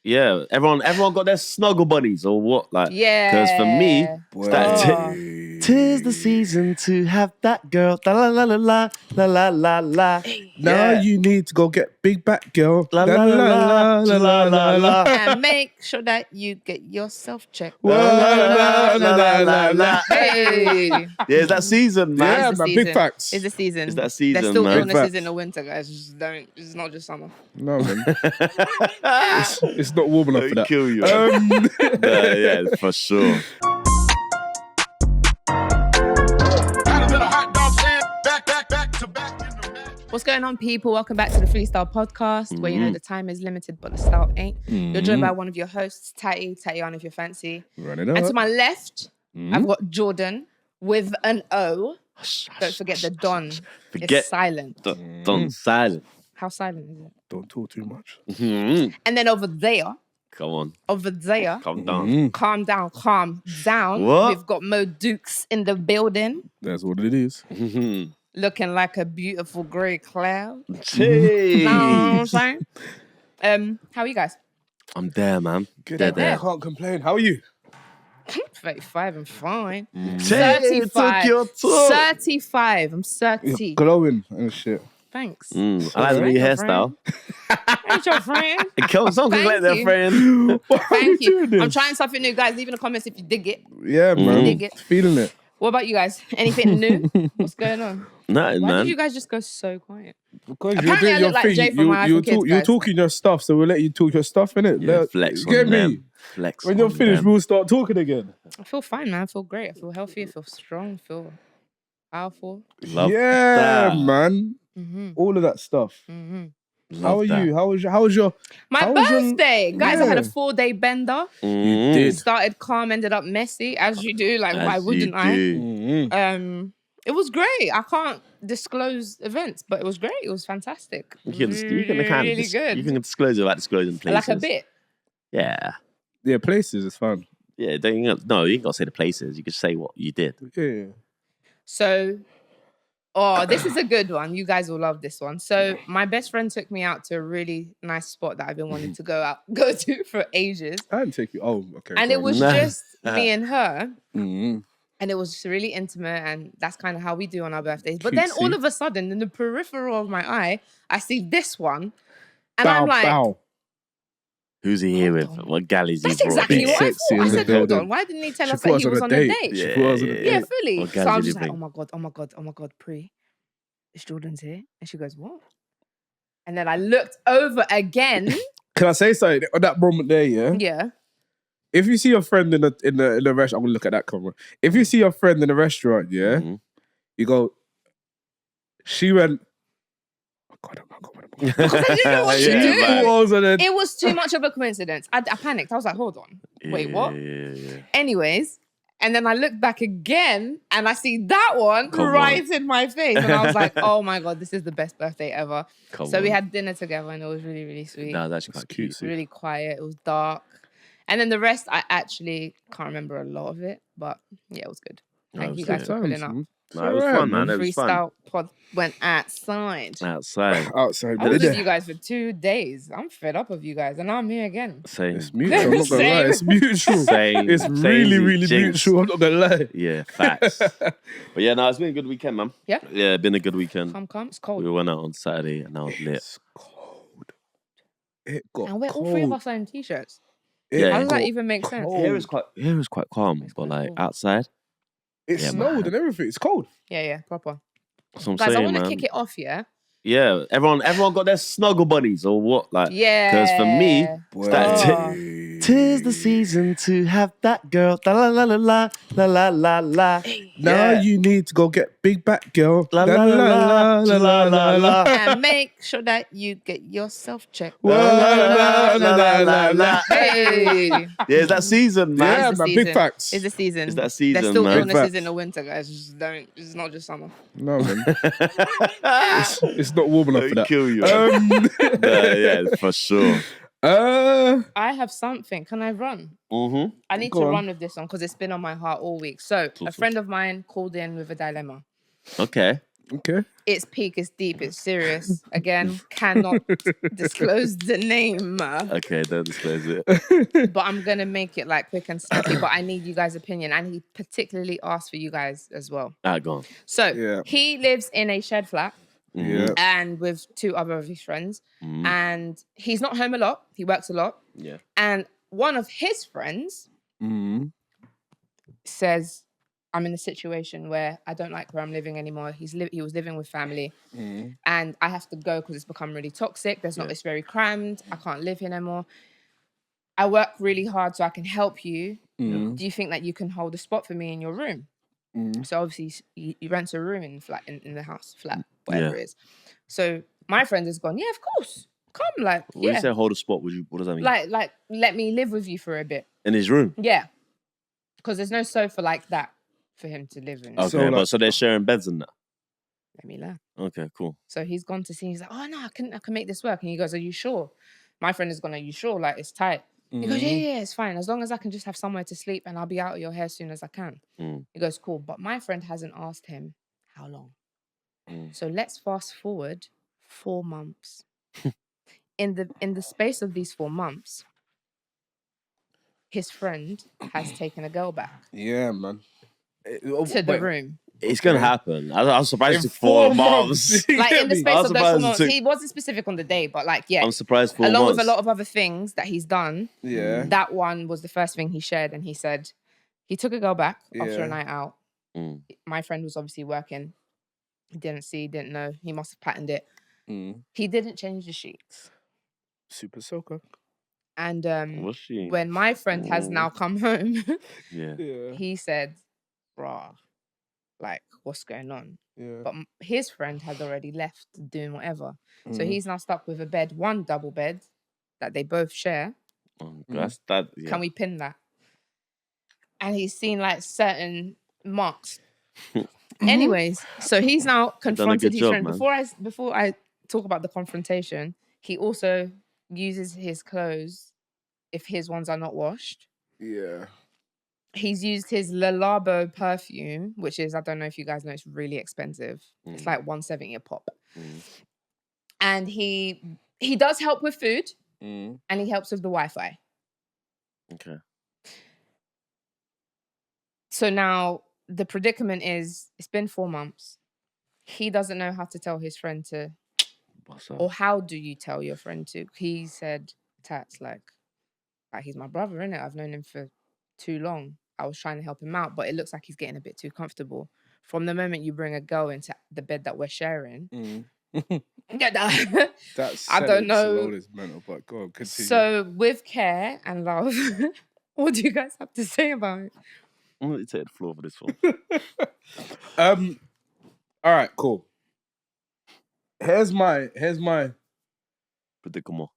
Yeah, everyone got their snuggle buddies or what? Like, Yeah. Because for me, it's that tis the season to have that girl. La la la la la la la la la. Now you need to go get big back girl. La la la la la la la. And make sure that you get yourself checked. La la la la la la. Hey. Yeah, it's that season, man. Yeah, It's the man, season. big facts. It's the season. It's that season, There's still man. illnesses in the winter, guys. Just don't. It's not just summer. No, man. it's not warm enough for that. Kill you. Yeah, for sure. What's going on, people? Welcome back to the 3Style podcast, where you know the time is limited, but the style ain't. You're joined by one of your hosts, Taty on if you're fancy. Run it up. And to my left, I've got Jordan with an O. Don't forget the Don. It's silent. Don silent. How silent is it? Don't talk too much. And then over there, Come on. calm Calm down. calm down. What? We've got Mo Dukes in the building, That's what it is. looking like a beautiful grey cloud. Jeez. Know what I'm saying? How are you guys? I'm there, man. Good. There. I can't complain. How are you? 35 and fine. Took your talk. 35. I'm 30. You're glowing and shit. Thanks. I like the new hairstyle. Ain't your friend? Something like that, you. friend. Thank you. Doing I'm this? trying something new, guys. Leave in the comments if you dig it. Yeah, man. Dig it. Feeling it. What about you guys? Anything new? What's going on? Nothing, Why man. did you guys just go so quiet? Because Apparently you're doing I your look like thing. Jay from My Wife and Kids, You're guys. talking your stuff, so we'll let you talk your stuff, innit? Yeah, flex Get on me? them. Flex When you're on finished, them. we'll start talking again. I feel fine, man. I feel great. I feel healthy. I feel strong. I feel powerful. Love yeah, that. man. All of that stuff. How are you? How was your My how was your- birthday. Guys, I had a Yeah. 4-day bender. You did. Started calm, ended up messy, as you do. Like, why As wouldn't you I? do. It was great. I can't disclose events, but it was great. It was fantastic. You can kind really of good. You can disclose it without disclosing places. Like a bit. Yeah. Yeah, places is fun. Yeah, you ain't got to say the places. You can say what you did. Yeah. So, this is a good one. You guys will love this one. So, my best friend took me out to a really nice spot that I've been wanting to go to for ages. I didn't take you. Oh, okay. And it was Nah. just me and her. Mm-hmm. And it was just really intimate, and that's kind of how we do on our birthdays. But then all Cutesy. of a sudden, in the peripheral of my eye, I see this one. And I'm like, Who's he here with? What gal is he that's brought? exactly what I Sexy thought. I in the said, hold building. on, why didn't he tell She us put that us he on was a on a date. date? She put us on a Yeah. Yeah, date. fully. What So gal I did was he just like, bring? oh my God, Pri. Is Jordan's here? And she goes, what? And then I looked over again. Can I say something at that moment there? Yeah. Yeah. If you see your friend in the restaurant, I'm gonna look at that camera. If you see your friend in the restaurant, yeah, you go. She went. Oh my God. Because I didn't know what to Yeah, do. man. It was too much of a coincidence. I panicked. I was like, hold on. Wait, what? Yeah. Anyways, and then I looked back again and I see that one Come right in my face. And I was like, oh my God, this is the best birthday ever. Come We on. had dinner together and it was really, really sweet. No, that's quite cute. Really quiet. It was dark. And then the rest, I actually can't remember a lot of it. But yeah, it was good. Thank you guys for pulling up. No, it was fun, man. It was fun. Freestyle pod went outside. Outside. Outside. I was with you guys for 2 days. I'm fed up of you guys, and now I'm here again. Same. It's mutual. I'm not gonna lie. It's mutual. Same. It's really, Samey, really jinx. mutual. I'm not gonna lie. Yeah, facts. But yeah, no, it's been a good weekend, man. Yeah? Yeah, been a good weekend. Come. It's cold. We went out on Saturday and I was lit. It's cold. It got And we're cold. all 3 of us are in t-shirts. Yeah. How does that got even make sense? cold. Here is quite calm, It's but quite like cold. outside, It Yeah, snowed man. and everything. It's cold. Yeah, proper. that's what I'm Guys, I saying, want to man. kick it off, yeah? Yeah, everyone got their snuggle buddies or what? Like, Yeah. because for me, Boy. that tis the season to have that girl. La la la la la la la la la. Now Yeah. you need to go get big back girl. La la la la la la. And make sure that you get yourself checked. La la la la la. Hey. Yeah, it's that season, man. Yeah, It's the man. Big season. facts. It's the season. It's that season, There's still man. illnesses Facts. in the winter, guys. Just don't. It's not just summer. No, man. It's not warm enough for that. Kill you. Yeah, for sure. I have something. Can I run? Mm-hmm. I need Go to on. run with this one because it's been on my heart all week. So, a friend of mine called in with a dilemma. Okay. Okay. It's peak, it's deep, it's serious. Again, cannot disclose the name. Okay, don't disclose it. But I'm going to make it like quick and snappy. But I need you guys' opinion. And he particularly asked for you guys as well. Go on. So he lives in a shared flat. Yeah. And with 2 other of his friends. And he's not home a lot. He works a lot. Yeah. And one of his friends says, I'm in a situation where I don't like where I'm living anymore. He was living with family. And I have to go because it's become really toxic. It's very crammed. I can't live here anymore. I work really hard so I can help you. Do you think that you can hold a spot for me in your room? So obviously he rents a room in the house, flat, whatever it is. So my friend has gone, yeah, of course. Come, like, When you say hold a spot, what does that mean? Like, let me live with you for a bit. In his room? Yeah. Because there's no sofa like that for him to live in. Okay, so they're sharing beds and that? Let me laugh. Okay, cool. So he's gone to see, he's like, oh no, I can make this work. And he goes, are you sure? My friend has gone, are you sure? Like, it's tight. He goes, yeah, it's fine. As long as I can just have somewhere to sleep and I'll be out of your hair as soon as I can. He goes, cool. But my friend hasn't asked him how long. So let's fast forward 4 months. In the space of these 4 months, his friend has taken a girl back. Yeah, man. To the room. It's going to happen. I was surprised it took 4 months. Like, in the space of those 4 months. He wasn't specific on the day, but like, yeah. I'm surprised 4 months. Along with a lot of other things that he's done. Yeah. That one was the first thing he shared. And he said, he took a girl back after a night out. My friend was obviously working. He didn't know. He must have patterned it. He didn't change the sheets. Super soaker. And Was she? when my friend has now come home, Yeah. he said, bruh, like, what's going on? Yeah. But his friend had already left doing whatever. So he's now stuck with a bed, one double bed that they both share. That's that. Yeah. Can we pin that? And he's seen like certain marks. Anyways, so he's now confronted his friend. Man. Before I talk about the confrontation, he also uses his clothes if his ones are not washed. Yeah. He's used his Le Labo perfume, which is, I don't know if you guys know, it's really expensive. It's like $170 a pop. And he does help with food and he helps with the Wi-Fi. Okay. So now the predicament is, it's been 4 months. He doesn't know how to tell his friend to, or how do you tell your friend to? He said, Tats, like he's my brother, innit? I've known him for too long. I was trying to help him out, but it looks like he's getting a bit too comfortable. From the moment you bring a girl into the bed that we're sharing, That's I don't know. Mental, but go on, continue. So with care and love, what do you guys have to say about it? I'm going to take the floor for this one. All right, cool. Here's my predicament.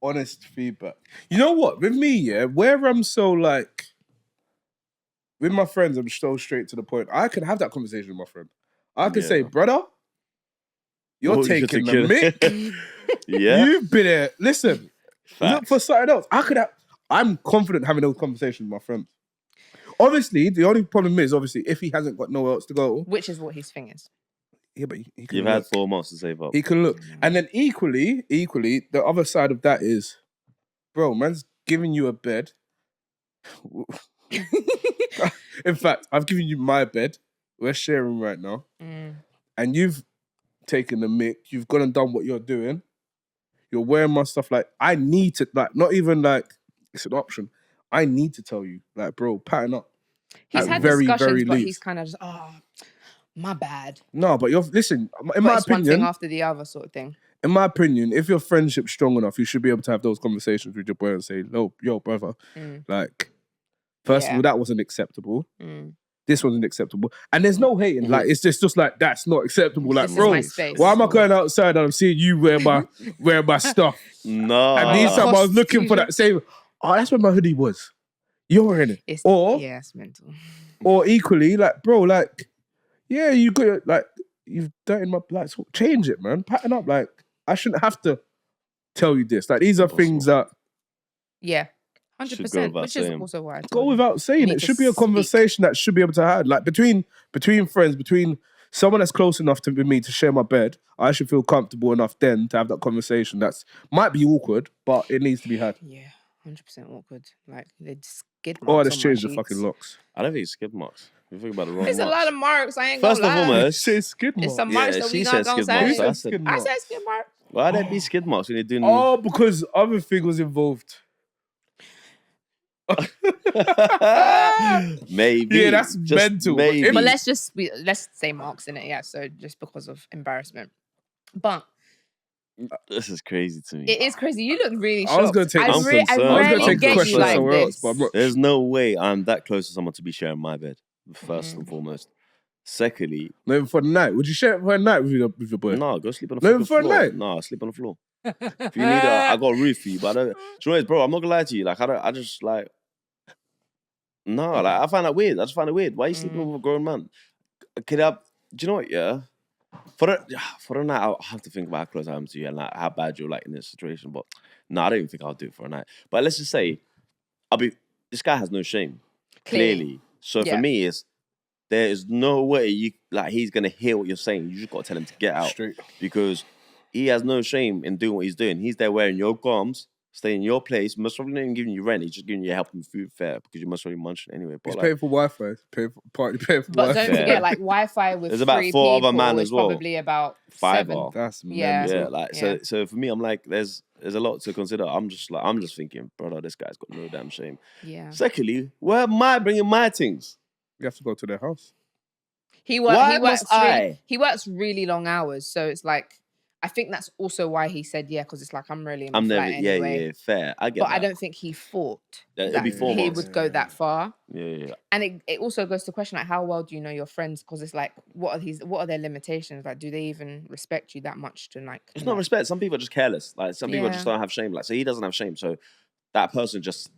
Honest feedback. You know what? With me, yeah, where I'm so like, with my friends, I'm so straight to the point. I can have that conversation with my friend. I can say, brother, you're taking the mick. You've been here. Listen, look for something else. I'm confident having those conversations with my friends. Obviously, the only problem is, if he hasn't got nowhere else to go. Which is what his thing is. Yeah, but he can You've had 4 months to save up. He can look. And then equally, the other side of that is, bro, man's giving you a bed. In fact, I've given you my bed. We're sharing right now. And you've taken the mick. You've gone and done what you're doing. You're wearing my stuff. Like, I need to, like, not even like, it's an option. I need to tell you, like, bro, pattern up. He's had discussions, but he's kind of just, my bad. No, but listen, in my opinion, one thing after the other sort of thing. In my opinion, if your friendship's strong enough, you should be able to have those conversations with your boy and say, yo, brother, like, first of all, that wasn't acceptable. This wasn't acceptable. And there's no hating. Like, it's just like, that's not acceptable. Like, this bro, why am I going outside and I'm seeing you wear my stuff? No. And these time I was looking for that same, that's where my hoodie was. You're wearing it. It's mental. Or equally, like, bro, like, yeah, you could, like, you've dirtied my, like, so change it, man. Pattern up. Like, I shouldn't have to tell you this. Like, these are things that... Yeah, 100%, which is also why I go without saying it. It should be a conversation that should be able to have, like, between friends, between someone that's close enough to me to share my bed, I should feel comfortable enough then to have that conversation. That's might be awkward, but it needs to be had. Yeah, 100% awkward. Like they skid Or marks let's on my change the sheets. fucking locks. I don't think it's skid marks. You think about the wrong There's marks. a lot of marks. I ain't First gonna and lie. foremost, Say skid It's marks. some marks that she we said not gonna skid marks. say. So I Who said said, skid I marks? said skid marks. why there be skid marks when you're doing? Oh, because other thing was involved. Maybe. Yeah, that's Just mental. Maybe. But let's say marks in it. Yeah. So just because of embarrassment, but This is crazy to me. it is crazy. You look really I shocked. was gonna take- I I'm rarely concerned. I was gonna take the get question you like somewhere this. else, but I'm not- There's no way I'm that close to someone to be sharing my bed. First and foremost. Secondly, Not even for the night. Would you share it for a night with your boy? no, go sleep on the Not fucking even for a floor. night? No, sleep on the floor. If you need I got a roof for you, but I don't. Do you know what it is, bro? I'm not gonna lie to you. Like I just like. No, like I find that weird. I just find it weird. Why are you sleeping with a grown man? Do you know what? Yeah, for the night, I'll have to think about how close I am to you and like how bad you're like in this situation. But no, I don't even think I'll do it for a night. But let's just say, this guy has no shame, clearly. So Yeah. for me, there is no way he's gonna hear what you're saying. You just gotta tell him to get out Straight. because he has no shame in doing what he's doing. He's there wearing your garms, staying in your place, most probably not even giving you rent. He's just giving you help and food fare because you must probably munching anyway. But He's like, paying for Wi-Fi. Paying for But don't Yeah. forget, like Wi-Fi with There's about 3 4 people other man is as well. probably about Favour. 7. That's Yeah. mental. yeah, like Yeah. so for me, I'm like, there's a lot to consider. I'm just thinking, brother, this guy's got no damn shame. Yeah. Secondly, where am I bringing my things? You have to go to their house. He Why works must I? he works really long hours, so it's like I think that's also why he said yeah, because it's like I'm really in my I'm flat never, anyway. yeah, fair. I get But that. I don't think he thought It'd that be 4 he months. would go that far. Yeah. And it also goes to question like how well do you know your friends? Because it's like what are their limitations? Like do they even respect you that much to like? It's not respect. Some people are just careless. Like some people Yeah. just don't have shame. Like so he doesn't have shame. So that person just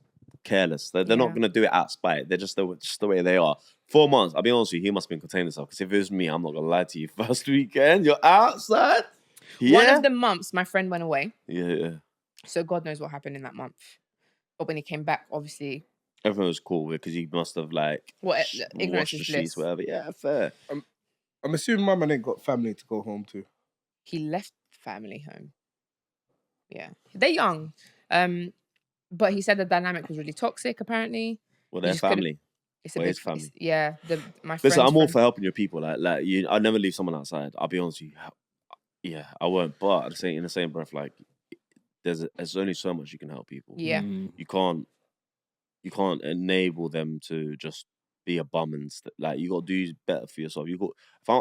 careless. They're Yeah. not gonna do it out of spite. They're just the way they are. 4 months. I'll be honest with you. He must have been containing himself. Because if it was me, I'm not gonna lie to you. First weekend, you're outside. Yeah. One of the months my friend went away, Yeah. so God knows what happened in that month. But when he came back, obviously, Everyone was cool because he must have like ignorance washed the is sheets, bliss. whatever. Yeah, fair. I'm assuming my man ain't got family to go home to. He left family home. Yeah, they're young, but he said the dynamic was really toxic. Apparently, Well, You their just couldn't- family. it's a Well, big his family. Yeah, my friend's Listen, I'm all friend- for helping your people. Like you, I never leave someone outside. I'll be honest with you. Yeah, I won't. But at the same, in the same breath, like there's only so much you can help people. Yeah, You can't enable them to just be a bum and like you got to do better for yourself.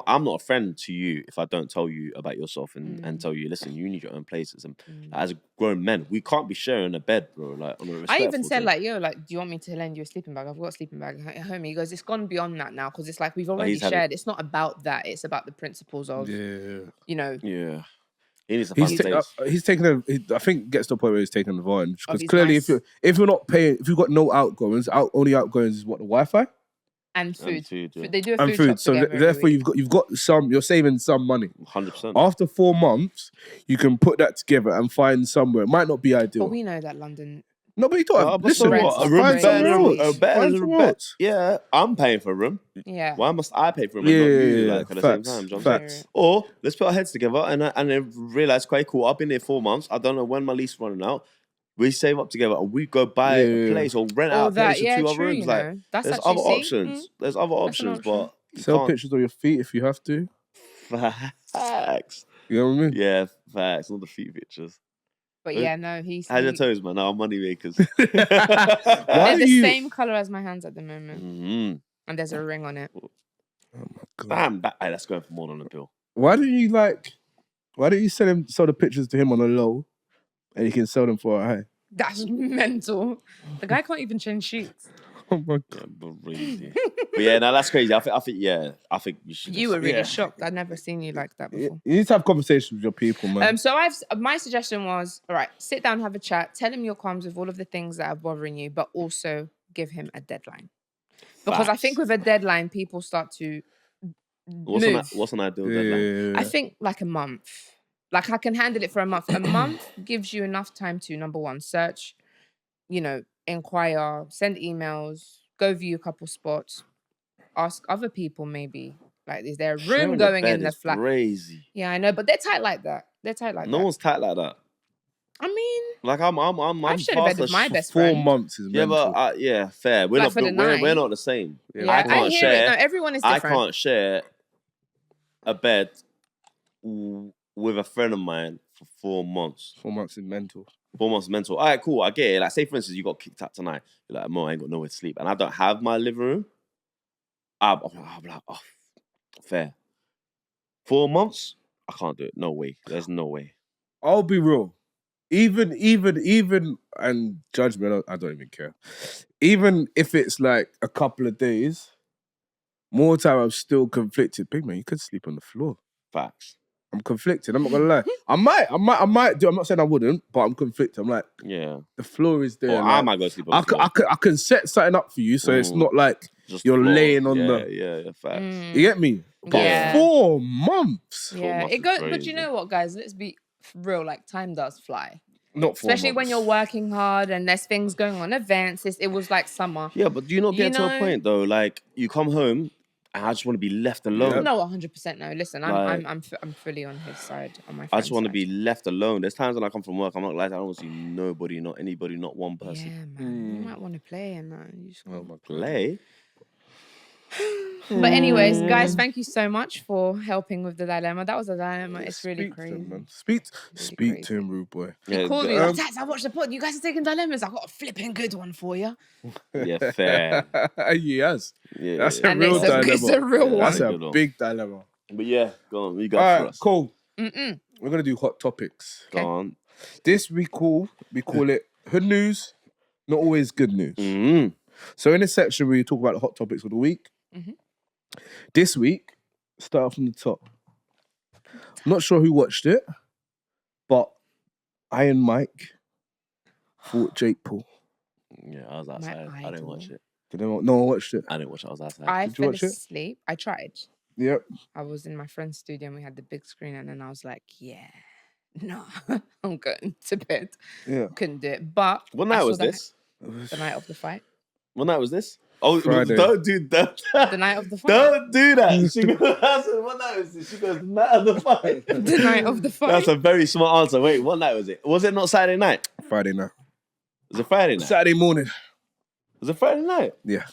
I'm not a friend to you if I don't tell you about yourself and tell you, listen, you need your own places. And as grown men, we can't be sharing a bed, bro. Like on a I respectful even said thing. like, yo, like, do you want me to lend you a sleeping bag? I've got a sleeping bag at home. He goes, it's gone beyond that now because it's like we've already he's had it. shared. It's not about that. It's about the principles of, Yeah. you know, Yeah. He needs to find He's taking I think gets to the point where he's taking advantage Of because his clearly nice- if you're not paying, if you've got no outgoings, only outgoings is what, the Wi-Fi and food. yeah. They do a and food food. shop So together every therefore week. you've got some. You're saving some money. 100%. After 4 months, you can put that together and find somewhere. It might not be ideal. But we know that London. No, but you don't. But Listen, so rent what? A is room crazy. better somewhere than else. a better Find than a somewhere bed. else. Yeah, I'm paying for a room. Yeah. Why must I pay for a room and not you? Like, at the same Facts. time, do you know what I'm saying? Facts. Or let's put our heads together and then realize, quite cool. I've been there 4 months. I don't know when my lease is running out. We save up together and we go buy a place or rent out a place with 2 other true, rooms. you Like, know. That's there's actually other options. There's other That's an options, option. but you Sell can't. pictures of your feet if you have to. Facts. You know what I mean? Yeah, facts. All the feet pictures. But yeah, no, he's. How's your toes, man? Our money makers. Why They're do the you- same color as my hands at the moment, Mhm. and there's a ring on it. Oh my God. Bam! That's going for more than a bill. Why don't you sell the pictures to him on a low, and he can sell them for a high? That's mental. The guy can't even change sheets. Oh my Yeah, God. crazy. But yeah, no, that's crazy. I think you should. You were really Yeah. shocked. I'd never seen you like that before. You need to have conversations with your people, man. So my suggestion was, all right, sit down, have a chat, tell him your qualms with all of the things that are bothering you, but also give him a deadline. Because I Facts. think with a deadline, people start to move. What's an ideal deadline? I think like a month. Like I can handle it for a month. A month gives you enough time to, number one, search, inquire, send emails, go view a couple spots, ask other people maybe Like, is there a Sharing room a going bed in the is flat? Crazy. Yeah, I know, but they're tight like that. They're tight like No that. one's tight like that. I mean, Like I'm I've shared a past bed with my best 4 friend. months is Yeah, mental. but yeah, fair. We're Like not for the we're night. not the same. Yeah, I I can't hear share. it. No, everyone is I different. can't share a bed with a friend of mine for 4 months. 4 months is mental. 4 months mental. All right, cool. I get it. Like, say for instance, you got kicked out tonight. You're like, Mo, I ain't got nowhere to sleep, and I don't have my living room. I'm like, oh, fair. 4 months, I can't do it. No way. There's no way. I'll be real. Even, and judgment, I don't even care. Even if it's like a couple of days, more time I'm still conflicted. Big man, you could sleep on the floor. Facts. I'm conflicted. I'm not gonna lie. I might do. I'm not saying I wouldn't, but I'm conflicted. I'm like, Yeah. the floor is there. Or like, I might go sleep on the floor. I can set something up for you, so it's not like Just you're floor. laying on the. Yeah, facts. You get me? But Yeah. 4 months. Yeah, months it is goes. But crazy. you know what, guys? Let's be real. Like, time does fly. Not 4 Especially when months. you're working hard and there's things going on, events. It was like summer. Yeah, but do you not get to a point though? Like you come home and I just want to be left alone. No, 100% no. Listen, Like- I'm fully on his side, on my I friend's just want to side. be left alone. There's times when I come from work, I'm not like I don't want to see nobody, not anybody, not one Yeah, person. man. You might want to play and that. You just Oh want... my God. Play. But anyways, guys, thank you so much for helping with the dilemma. That was a dilemma. It's really Speak to crazy. him, man. Speak crazy. to him, rude boy. He Yeah, called me like, Tats, I watched the pod. You guys are taking dilemmas. I've got a flipping good one for you. yeah, fair. Yes. Yeah, That's yeah. a real dilemma. It's a real one. That's Yeah, a good one. big dilemma. But yeah, go on. You All got for right, us. cool. Mm-mm. We're gonna do hot topics. Go Okay. on. This we call it hood news, not always good news. Mm. So in this section we talk about the hot topics of the week. Mhm. This week, start from the top. I'm not sure who watched it, but I and Mike fought Jake Paul. Yeah, I was outside. I didn't watch it. No one watched it. I didn't watch it. I was outside. I Did you fell watch it? asleep. I tried. Yep. I was in my friend's studio and we had the big screen, and then I was like, yeah, no, I'm going to bed. Yeah. Couldn't do it. But What I night saw was the- this? The night of the fight. What night was this? Oh, Friday. don't do that. The night of the fight. Don't do that. She goes, I said, what night was this? She goes, the night of the fight. The night of the fight. That's a very smart answer. Wait, what night was it? Was it not Saturday night? Friday night. Was it Friday night? Saturday morning. Was it Friday night? Yeah.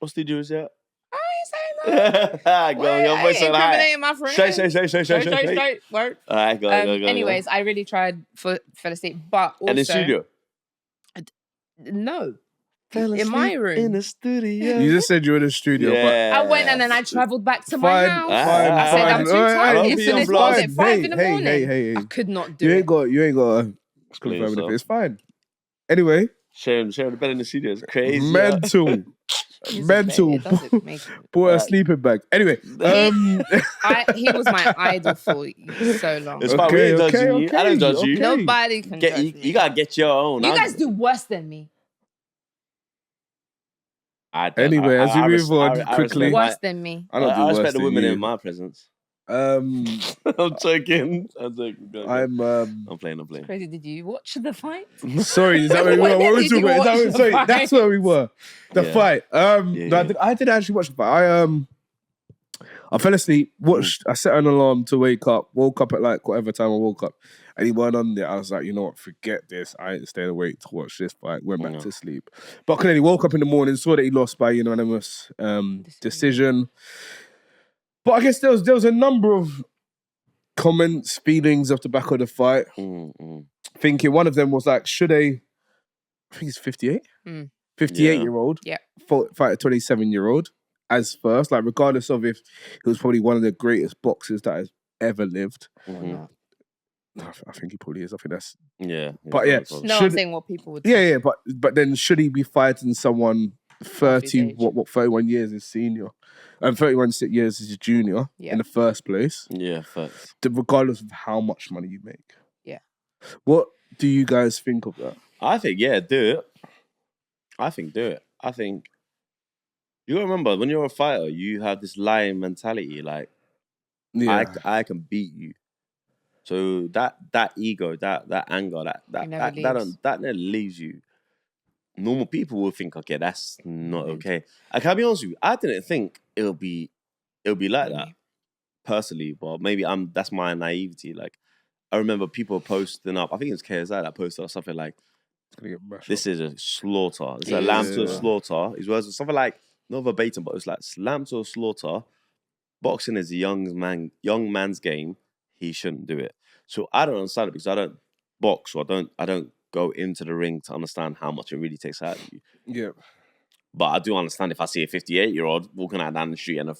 What studio was that? I ain't saying that. Go on, your I voice ain't on high. incriminating my friend. Straight. Word. All right, go on. Anyways, I really tried fell asleep, but also And in studio? no, in my room. In the studio. You just said you were in the studio, I went and then I travelled back to my Fine, house. fine, I said I'm too fine. tired. Don't It's be finished unblocked. at 5 in the morning. Hey. I could not do You it. ain't got to confirm yourself. anything. It's fine. Anyway, Sharing the bed in the studio is crazy. mental. It's Mental. It doesn't make it. Bought a sleeping bag. Anyway, He was my idol for so long. It's fine. We ain't judging you. I don't judge you. okay. Nobody can judge me. You gotta get your own. You guys do worse than me. Anyway, as we move on quickly. Worse than me. I don't do I worse respect the than women you. in my presence. I'm I'm joking. Go. I'm playing. Crazy. Did you watch the fight? sorry, is that where we were? What were we Did you talking about? watch the Sorry, fight? that's where we were. The Yeah. fight. No, Yeah. I did actually watch the fight. I fell asleep, watched, I set an alarm to wake up, woke up at like whatever time I woke up, and he weren't on there. I was like, you know what, forget this. I ain't staying awake to watch this fight. Went back to sleep. But then he woke up in the morning, saw that he lost by unanimous decision. But I guess there was a number of comments, feelings off the back of the fight. Thinking one of them was like, should I think he's 58? 58-year-old Yeah. fight a 27-year-old as first, like regardless of if he was probably one of the greatest boxers that has ever lived. I think he probably is. I think that's But yeah, No, I'm saying what people would yeah, but then should he be fighting someone 30 age. what 31 years is senior and 31 years is junior in the first place? Yeah, facts. Regardless of how much money you make. Yeah. What do you guys think of that? I think, do it. I think do it. I think you gotta remember when you're a fighter, you have this lying mentality, like I can beat you. So that ego, that anger, that never leaves you. Normal people will think, okay, that's not okay. I can be honest with you, I didn't think it'll be like that personally, but maybe that's my naivety. Like, I remember people posting up. I think it's KSI that posted up something like, "This is a slaughter. It's a lamb to a slaughter." His words something like, not verbatim, but it's like lamb to a slaughter. Boxing is a young man's game. He shouldn't do it. So I don't understand it because I don't box, or I don't go into the ring to understand how much it really takes out of you. Yeah. But I do understand if I see a 58-year-old walking out down the street and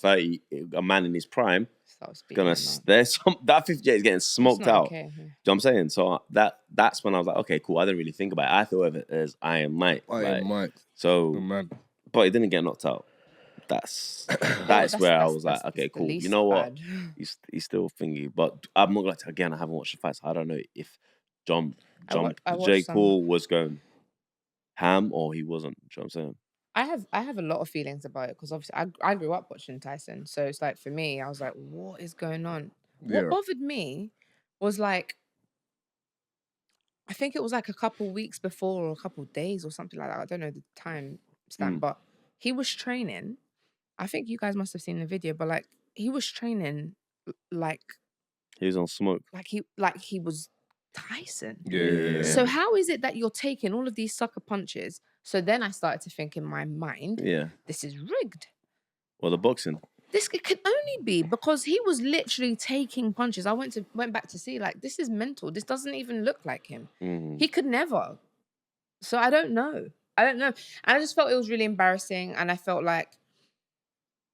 a man in his prime, that 58 is getting smoked out. Okay, Do you know what I'm saying? So that's when I was like, okay, cool. I didn't really think about it. I thought of it as Iron Mike. Mike. So, man. But he didn't get knocked out. That's where I was like, okay, cool. You know what? He's still thingy. But I'm not like, again, I haven't watched the fights. I don't know if J. Cole was going ham or he wasn't. Do you know what I'm saying? I have a lot of feelings about it because obviously I grew up watching Tyson. So it's like, for me, I was like, what is going on? What bothered me was like, I think it was like a couple weeks before or a couple days or something like that. I don't know the time stamp, but he was training. I think you guys must have seen the video, but like he was training like he was on smoke. Like he was Tyson. Yeah. So how is it that you're taking all of these sucker punches? So then I started to think in my mind, this is rigged. Well, the boxing. This could only be because he was literally taking punches. I went back to see, like, this is mental. This doesn't even look like him. He could never. So I don't know. And I just felt it was really embarrassing. And I felt like,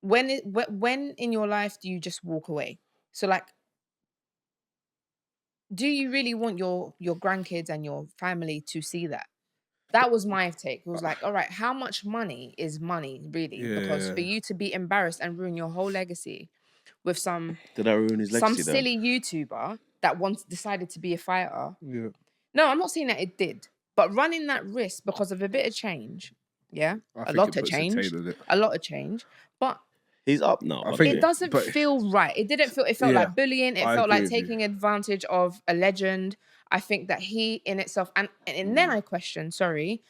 when in your life do you just walk away? So like, do you really want your grandkids and your family to see that? That was my take. It was like, all right, how much money is money, really? Because for you to be embarrassed and ruin your whole legacy with some... Did I ruin his legacy, some silly YouTuber that once decided to be a fighter. Yeah. No, I'm not saying that it did. But running that risk because of a bit of change, a lot of change. But... He's up now. It doesn't feel right. It didn't feel... It felt like bullying. It felt like taking advantage of a legend. I think that he in itself... And then I question, who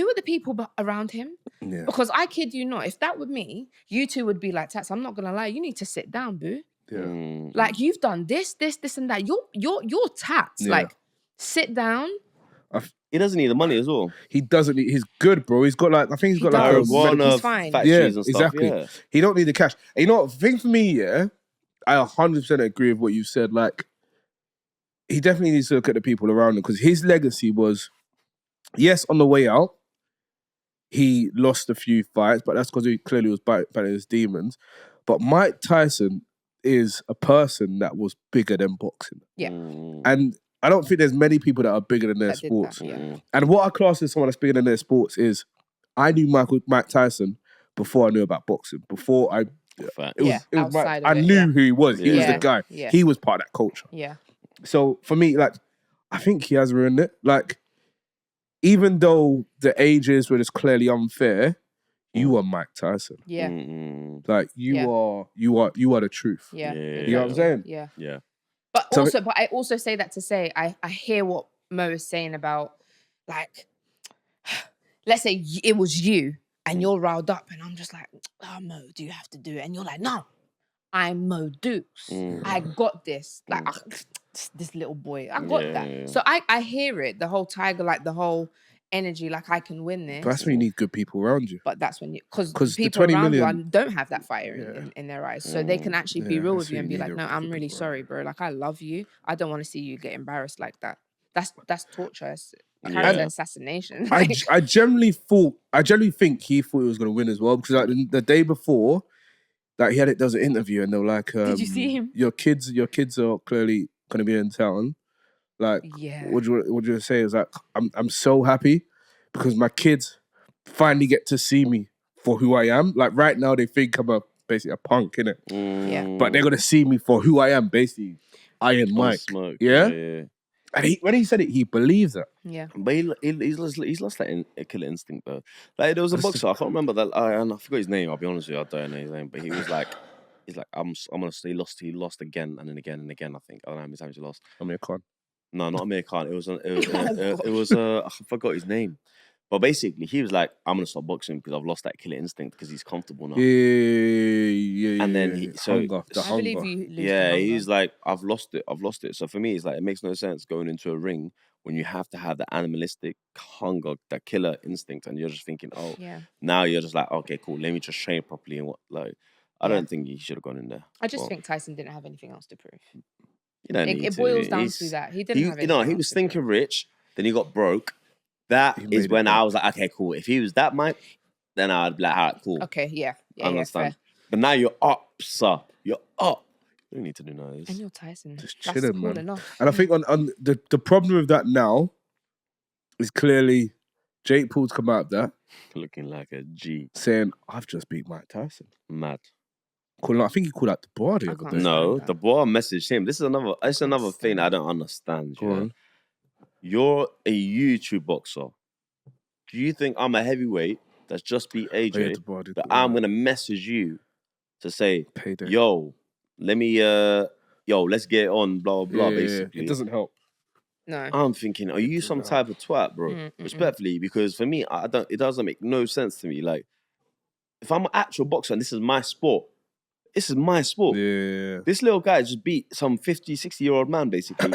are the people around him? Yeah. Because I kid you not, if that were me, you two would be like, Tats, I'm not going to lie, you need to sit down, boo. Yeah. Like, you've done this, and that. You're Tats. Yeah. Like, sit down. He doesn't need the money as well. He doesn't need... He's good, bro. He's got like... I think he's got like a... He's fine. Yeah, exactly. Yeah. He don't need the cash. And you know what? The thing for me, I 100% agree with what you said. Like, he definitely needs to look at the people around him because his legacy was, yes, on the way out, he lost a few fights, but that's because he clearly was battling his demons. But Mike Tyson is a person that was bigger than boxing. Yeah. And I don't think there's many people that are bigger than their sports. And what I class as someone that's bigger than their sports is, I knew Mike Tyson before I knew about boxing. Before I... I knew who he was. He was the guy. Yeah. He was part of that culture. Yeah. So for me, like, I think he has ruined it. Like, even though the ages were just clearly unfair, you are Mike Tyson. Yeah. Like, you are the truth. Yeah. You know what I'm saying? Yeah. Yeah. But I also say that to say I hear what Mo is saying about, like, let's say it was you and you're riled up and I'm just like, oh, Mo, do you have to do it? And you're like, no, I'm Mo Dukes. I got this. Like, this little boy, I got that. Yeah. So I hear it, the whole tiger, like the whole energy, like I can win this. But that's when you need good people around you. But that's when because people around you don't have that fire in their eyes. So they can actually be real with you and be like, no, I'm really sorry, bro. Like, I love you. I don't want to see you get embarrassed like that. That's torture. It's character assassination. I generally think he thought he was going to win as well because like the day before, like there was an interview and they were like, did you see him? Your kids are clearly going to be in town. Like, what you say is like, I'm so happy because my kids finally get to see me for who I am. Like, right now they think I'm basically a punk, innit? Yeah. But they're going to see me for who I am, basically. Iron Mike. Smoke. Yeah? And when he said it, he believes it. Yeah. But he's lost that killer instinct, though. Like, there was a boxer, I can't remember that, and I forgot his name, I'll be honest with you, I don't know his name, but he was like, I'm gonna say he lost again and then again and again, I think. I don't know how many times he lost. Amir Khan. No, not Amir Khan. It was I forgot his name. But basically, he was like, I'm going to stop boxing because I've lost that killer instinct because he's comfortable now. Yeah. And then hunger, the I hunger. believe you lose the Yeah, hunger. he's like, I've lost it. So for me, it's like, it makes no sense going into a ring when you have to have the animalistic hunger, that killer instinct, and you're just thinking, oh, now you're just like, okay, cool, let me just train properly and what, like, I don't think he should have gone in there. I just think Tyson didn't have anything else to prove. You don't need it to. boils down to that. He didn't have anything else he was to thinking prove. rich, then he got broke. That is when I was like, okay, cool. If he was that Mike, then I'd be like, all right, cool. Okay, yeah. I understand. Fair. But now you're up, sir. You're up. You don't need to do none of this. And you're Tyson. Just That's chilling, cool man. enough. And I think on the problem with that now is clearly Jake Paul's come out of that Looking like a G. saying, I've just beat Mike Tyson. Mad. I think he called out the bar the other day. No, the boy messaged him. This is another thing I don't understand. You're a YouTube boxer. Do you think I'm a heavyweight that's just beat AJ, but I'm gonna message you to say, yo, let me let's get on, blah blah blah, basically. It doesn't help. No. I'm thinking, are you some type of twat, bro? Respectfully, because for me, it doesn't make no sense to me. Like, if I'm an actual boxer and this is my sport, Yeah. This little guy just beat some 50, 60-year-old man, basically,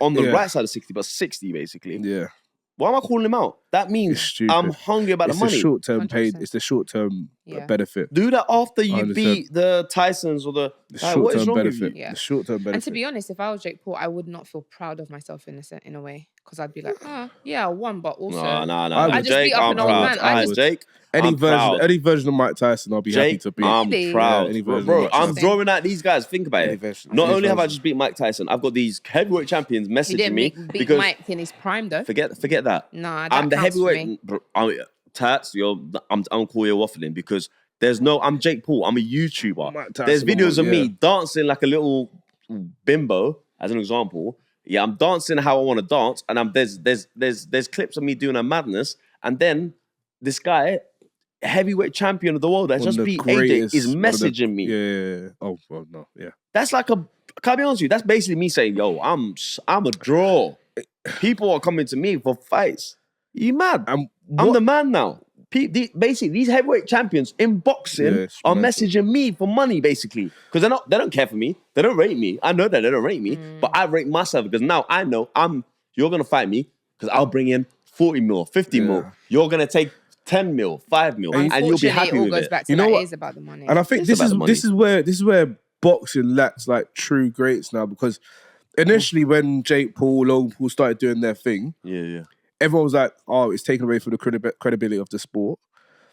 on the right side of 60, but 60, basically. Yeah. Why am I calling him out? That means I'm hungry about the money. It's the short-term paid. It's the short-term benefit. Do that after you 100%. beat the Tysons or the short-term benefit. Yeah. The short-term benefit. And to be honest, if I was Jake Paul, I would not feel proud of myself in a way, because I'd be like, I won, but also I just beat up an old man. Jake. Any version of Mike Tyson, I'll be happy to beat. I'm proud. Bro, I'm drawing out these guys. Think about it. Not only have I just beat Mike Tyson, I've got these heavyweight champions messaging me. Beat Mike in his prime, though. Forget that. Nah, that I'm the counts for heavyweight. Tats, I'm cool, you're waffling because I'm Jake Paul. I'm a YouTuber. There's videos of me dancing like a little bimbo, as an example. Yeah, I'm dancing how I want to dance, and there's clips of me doing a madness, and then this guy, heavyweight champion of the world that just beat AJ, is messaging me. Yeah. Oh, well, no. Yeah. That's like can I be honest with you? That's basically me saying, yo, I'm a draw. People are coming to me for fights. You mad? I'm the man now. Basically, these heavyweight champions in boxing are messaging me for money, basically, because they don't care for me. They don't rate me. I know that they don't rate me, but I rate myself because now I know you're gonna fight me because I'll bring in 40 mil, 50 mil. You're gonna take 10 mil, 5 mil, and you'll be happy with it. Back to it is about the money. And I think this is where boxing lacks like true greats now, because initially when Jake Paul, Logan Paul started doing their thing, everyone was like, oh, it's taken away from the credibility of the sport.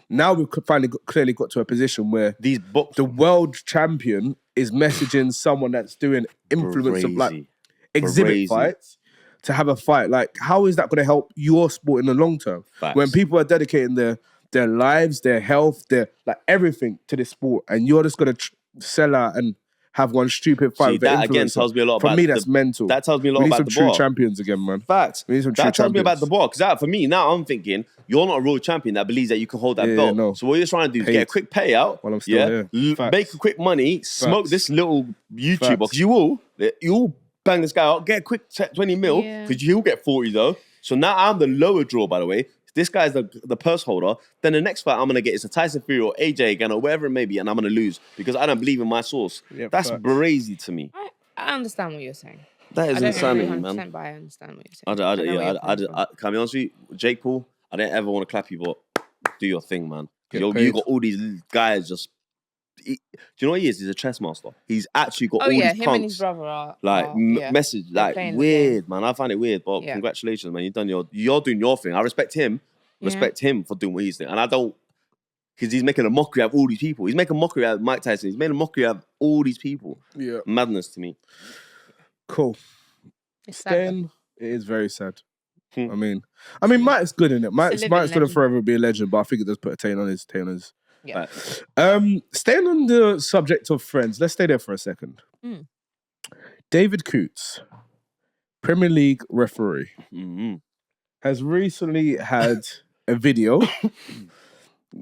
Now we've finally clearly got to a position where the world champion is messaging someone that's doing influence of like exhibit fights to have a fight. Like, how is that going to help your sport in the long term? When people are dedicating their lives, their health, their like everything to this sport, and you're just going to sell out and have one stupid fight. That again tells me a lot about. For me, that's mental. That tells me a lot about the bar. We need some true champions again, man. Facts. We need some true champions. That tells me about the bar. Because for me, now I'm thinking, you're not a real champion that believes that you can hold that belt. No. So what you're trying to do is get a quick payout. While I'm still here. Make a quick money, smoke this little YouTuber. Because you will bang this guy out, get a quick 20 mil, because you'll get 40 though. So now I'm the lower draw, by the way. This guy's the purse holder. Then the next fight I'm going to get is a Tyson Fury or AJ again or whatever it may be, and I'm going to lose because I don't believe in my source. That's crazy to me. I understand what you're saying. That is insanity, man. But I understand what you're saying. Can I be honest with you? Jake Paul, I didn't ever want to clap you, but do your thing, man. You got all these guys just... do you know what he is? He's a chess master. He's actually got all these punks. Him and his brother are... message, like, weird, man. I find it weird, but congratulations, man. You're doing your thing. I respect him. Respect him for doing what he's doing. And I don't... Because he's making a mockery out of all these people. He's making a mockery out of Mike Tyson. He's made a mockery out of all these people. Yeah. Madness to me. Cool. It's sad. It is very sad. I mean, Mike's good in it. Mike's going to forever be a legend, but I think it does put a taint on his... Yeah. Staying on the subject of friends, let's stay there for a second. David Coote, Premier League referee, has recently had a video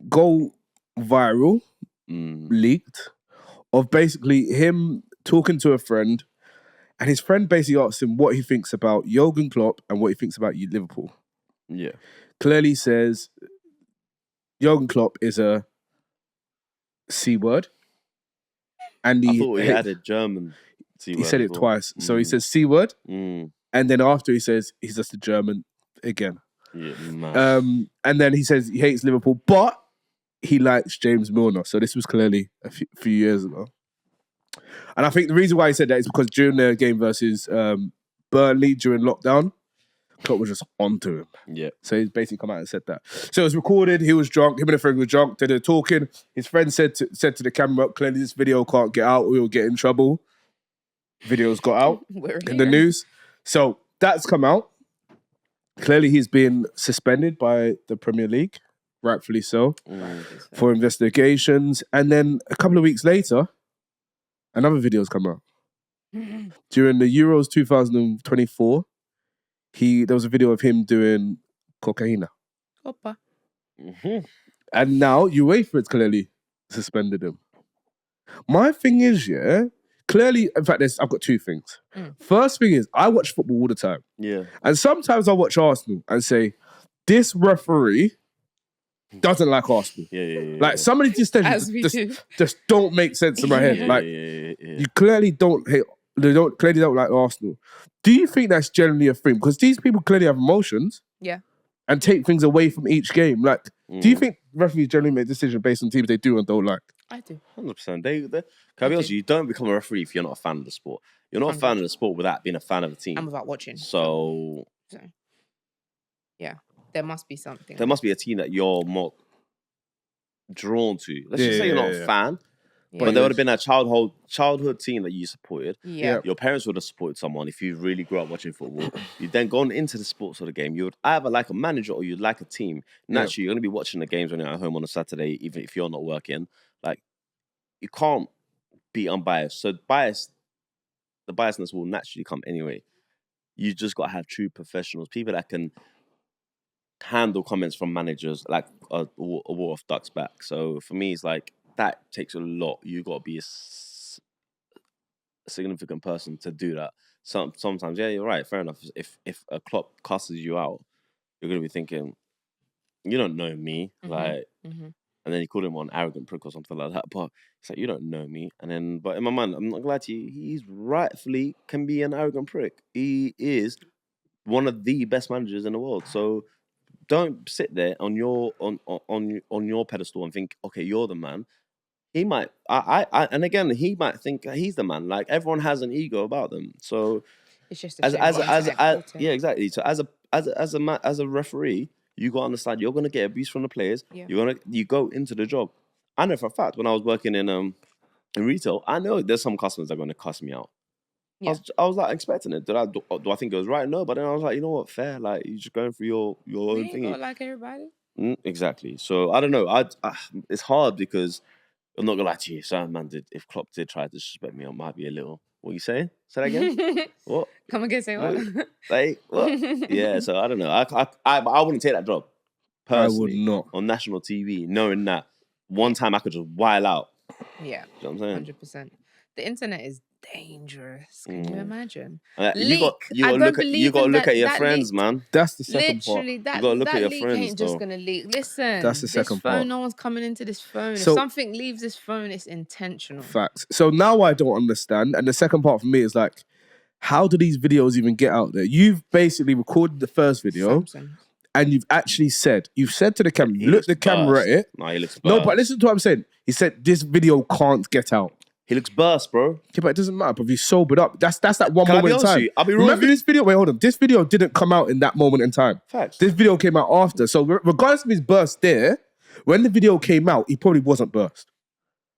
go viral, leaked, of basically him talking to a friend, and his friend basically asked him what he thinks about Jurgen Klopp and what he thinks about Liverpool. Yeah. clearly says Jurgen Klopp is a C word. And I thought he added German C word. He said it twice. So he says C word. And then after he says he's just a German again. Yeah, man. And then he says he hates Liverpool, but he likes James Milner. So this was clearly a few years ago. And I think the reason why he said that is because during the game versus Burnley during lockdown, Klopp was just onto him. Yeah. So he's basically come out and said that. So it was recorded. He was drunk. Him and a friend were drunk. They were talking. His friend said to the camera, clearly this video can't get out. We will get in trouble. Videos got out in the news. So that's come out. Clearly he's been suspended by the Premier League, rightfully so, for investigations. And then a couple of weeks later, another video's come out. During the Euros 2024, there was a video of him doing cocaine. Opa. And now UEFA has clearly suspended him. My thing is, clearly, in fact, I've got two things. First thing is, I watch football all the time. Yeah. And sometimes I watch Arsenal and say, this referee doesn't like Arsenal. Yeah. Like, some of these decisions just don't make sense in my head. Like, you clearly don't hate, clearly don't like Arsenal. Do you think that's generally a thing? Because these people clearly have emotions. Yeah. And take things away from each game. Like, do you think referees generally make decisions based on teams they do and don't like? I do. 100%. Can I be honest, you don't become a referee if you're not a fan of the sport. You're not a fan of the sport without being a fan of the team. And without watching. So yeah, there must be something. There must be a team that you're more drawn to. Let's just say you're not a fan, but there would have been a childhood team that you supported. Yeah. Your parents would have supported someone if you really grew up watching football. You'd then gone into the sports of the game. You would either like a manager or you'd like a team. Naturally, you're going to be watching the games when you're at home on a Saturday, even if you're not working. Like, you can't be unbiased. So the biasness will naturally come anyway. You just got to have true professionals, people that can handle comments from managers like a wall of ducks back. So for me, it's like, that takes a lot. You got to be a significant person to do that. Sometimes, yeah, you're right. Fair enough. If a Klopp cusses you out, you're going to be thinking, you don't know me. And then he called him an arrogant prick or something like that. But it's like, you don't know me. But in my mind, I'm not gonna lie to you, he's rightfully can be an arrogant prick. He is one of the best managers in the world. So don't sit there on your pedestal and think, okay, you're the man. He might, and again, he might think he's the man. Like, everyone has an ego about them. So it's just yeah, exactly. So as a referee, you got to understand you're going to get abuse from the players. Yeah. You go into the job. I know for a fact when I was working in retail, I know there's some customers that are going to cuss me out. Yeah. I was like expecting it. Do I think it was right? No, but then I was like, you know what, fair. Like, you're just going through your own thing. Not like everybody. Exactly. So I don't know. It's hard because I'm not gonna lie to you. Certain man if Klopp did try to disrespect me, I might be a little. What are you saying? Say that again. What? Come again, say what? Like what? Yeah. So I don't know. I wouldn't take that job. Personally, I would not on national TV, knowing that one time I could just while out. Yeah. You know what I'm saying? 100%. The internet is dangerous. Can you imagine? You got to look at your friends, man. That's the second part. Literally, you got to look at your friends. Ain't just gonna leak. Listen, that's the second phone, part. No one's coming into this phone. So, if something leaves this phone, it's intentional. Facts. So now I don't understand. And the second part for me is like, how do these videos even get out there? You've basically recorded the first video. And you've said to the camera, look the camera at it. No, he looks burst. No, but listen to what I'm saying. He said this video can't get out. He looks burst, bro. Yeah, but it doesn't matter. But if he's sobered up, that's that one moment in time. I'll be real. Remember this video? Wait, hold on. This video didn't come out in that moment in time. Facts. This video came out after. So regardless of his burst there, when the video came out, he probably wasn't burst.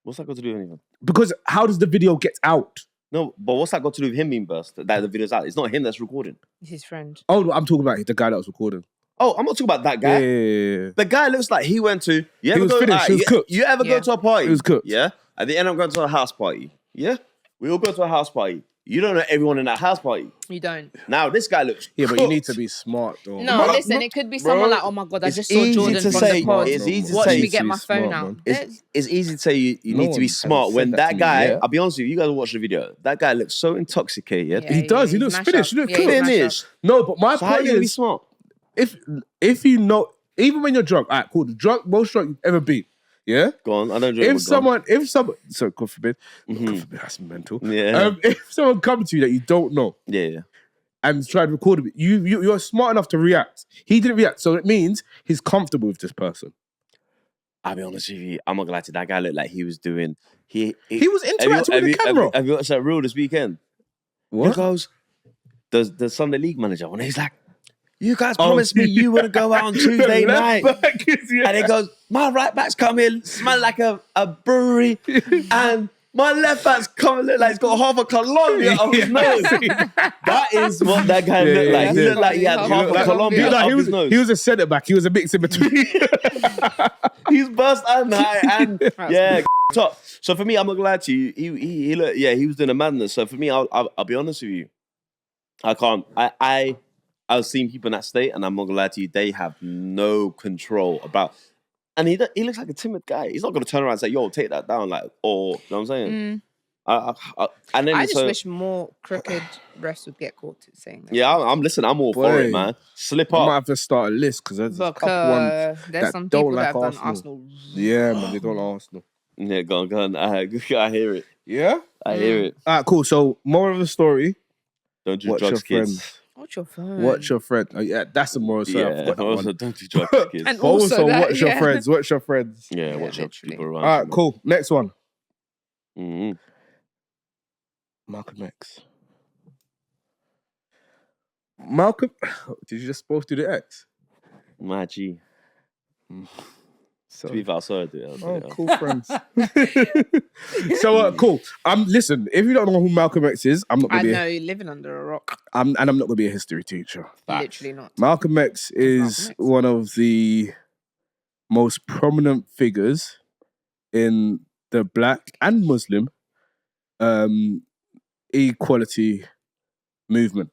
What's that got to do with anything? Because how does the video get out? No, but what's that got to do with him being burst? That the video's out. It's not him that's recording. It's his friend. Oh, I'm talking about the guy that was recording. Oh, I'm not talking about that guy. Yeah. The guy looks like he went to. He was finished. He was cooked. You ever go to a party? He was cooked. Yeah. At the end, I'm going to a house party. Yeah. We all go to a house party. You don't know everyone in that house party. You don't. Now this guy looks. Yeah, cooked. but you need to be smart though. No, listen. It could be someone like, oh my god, I just saw Jordan from the pod. It's easy to Watch say. me get my phone out. It's easy to say you need to be smart when that guy. Yeah. I'll be honest with you. You guys watch the video. That guy looks so intoxicated. Yeah, he does. He looks finished. He looks finished. No, but my point is, is smart. if you know, even when you're drunk, all right, cool. The most drunk you've ever been. Yeah? Go on, I don't drink. If someone, so God forbid, God forbid, that's mental. Yeah. If someone comes to you that you don't know, Yeah. and tried to record it, you're smart enough to react. He didn't react, so it means he's comfortable with this person. I'll be honest with you, I'm not gonna lie to you, that guy looked like he was doing. He was interacting with the camera. Have you watched that reel this weekend? What? He goes, the Sunday League manager, when he's like, you guys promised me you wouldn't go out on Tuesday night. And he goes, my right back's come in, smell like a brewery, and my left back's coming look like he's got half a Colombia on his nose. That is what that guy looked like. He looked like he had half a Colombia on his nose. He was a centre back. He was a mix in between. He's burst and high and yeah, top. So for me, I'm not gonna lie to you. He looked, he was doing a madness. So for me, I'll be honest with you. I can't. I've seen people in that state, and I'm not gonna lie to you. They have no control about. And he looks like a timid guy. He's not gonna turn around and say, "Yo, take that down," like, or you know what I'm saying. And then I just wish more crooked refs would get caught saying that. Yeah, I'm all for it, man. Slip up. I might have to start a list because there's a couple ones there's some people that have done Arsenal. Yeah, man, they don't like Arsenal. Yeah, go on. I hear it. Yeah, I hear it. All right, cool. So, moral of the story: don't do watch drugs, your kids. friends. Watch your phone. Watch your friend. Oh, yeah, that's the moral story. Yeah, also don't do drugs, kids. And But also that, watch your friends. Watch your friends. Yeah, watch out literally. people around. All right, cool. Next one. Mm-hmm. Malcolm X. Malcolm, did you just supposed to do the X? My G. So, To be fair, I saw it. oh, cool friends. So, cool. Listen, if you don't know who Malcolm X is, I'm not I going to be. know you're living under a rock. I'm not going to be a history teacher. Literally not. Malcolm X is one of the most prominent figures in the Black and Muslim equality movement.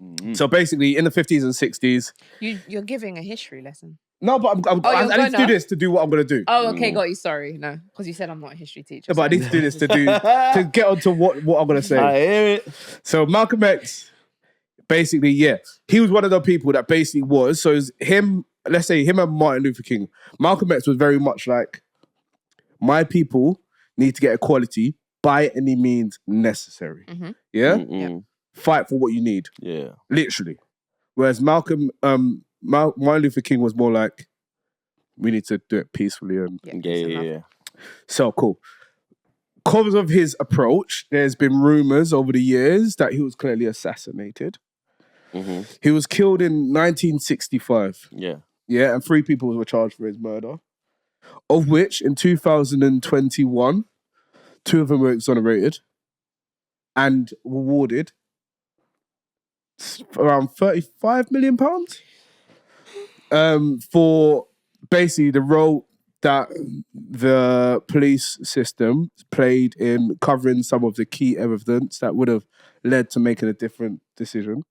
Mm-hmm. So basically, in the 50s and 60s. You're giving a history lesson. No, but I need to do this to do what I'm going to do. Oh, okay, got you. Sorry. No, because you said I'm not a history teacher. But I need to do this to get onto what I'm going to say. I hear it. So Malcolm X, basically, he was one of the people that basically was. So it's him, let's say him and Martin Luther King. Malcolm X was very much like, my people need to get equality by any means necessary. Mm-hmm. Yeah? Mm-hmm. Yeah. Fight for what you need. Yeah. Literally. Whereas Martin Luther King was more like, we need to do it peacefully. And Yeah. So cool. Because of his approach, there's been rumors over the years that he was clearly assassinated. Mm-hmm. He was killed in 1965. Yeah. Yeah, and 3 people were charged for his murder. Of which, in 2021, 2 of them were exonerated and rewarded around £35 million for basically the role that the police system played in covering some of the key evidence that would have led to making a different decision.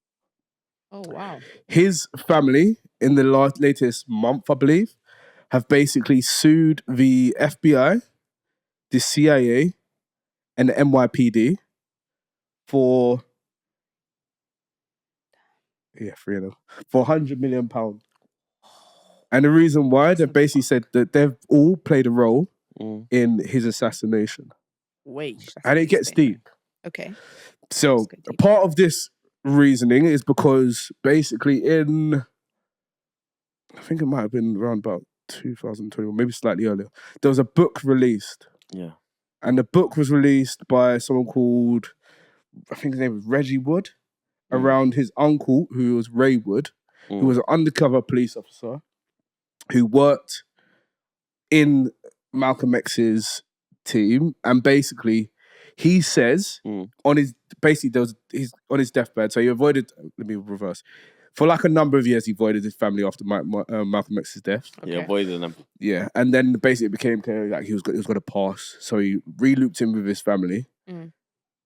Oh, wow. His family, in the latest month, I believe, have basically sued the FBI, the CIA, and the NYPD for 3 of them, for £100 million. And the reason why, they basically said that they've all played a role in his assassination. Wait. And it gets deep. Okay. So part of this reasoning is because basically in, I think it might have been around about 2021, maybe slightly earlier, there was a book released. Yeah. And the book was released by someone called, I think his name was Reggie Wood, around his uncle, who was Ray Wood, who was an undercover police officer who worked in Malcolm X's team. And basically, he says on his deathbed, so he avoided, let me reverse. For like a number of years, he avoided his family after Malcolm X's death. Okay. Yeah, avoided them. Yeah, and then basically it became clear like he was going to pass. So he re-looped in with his family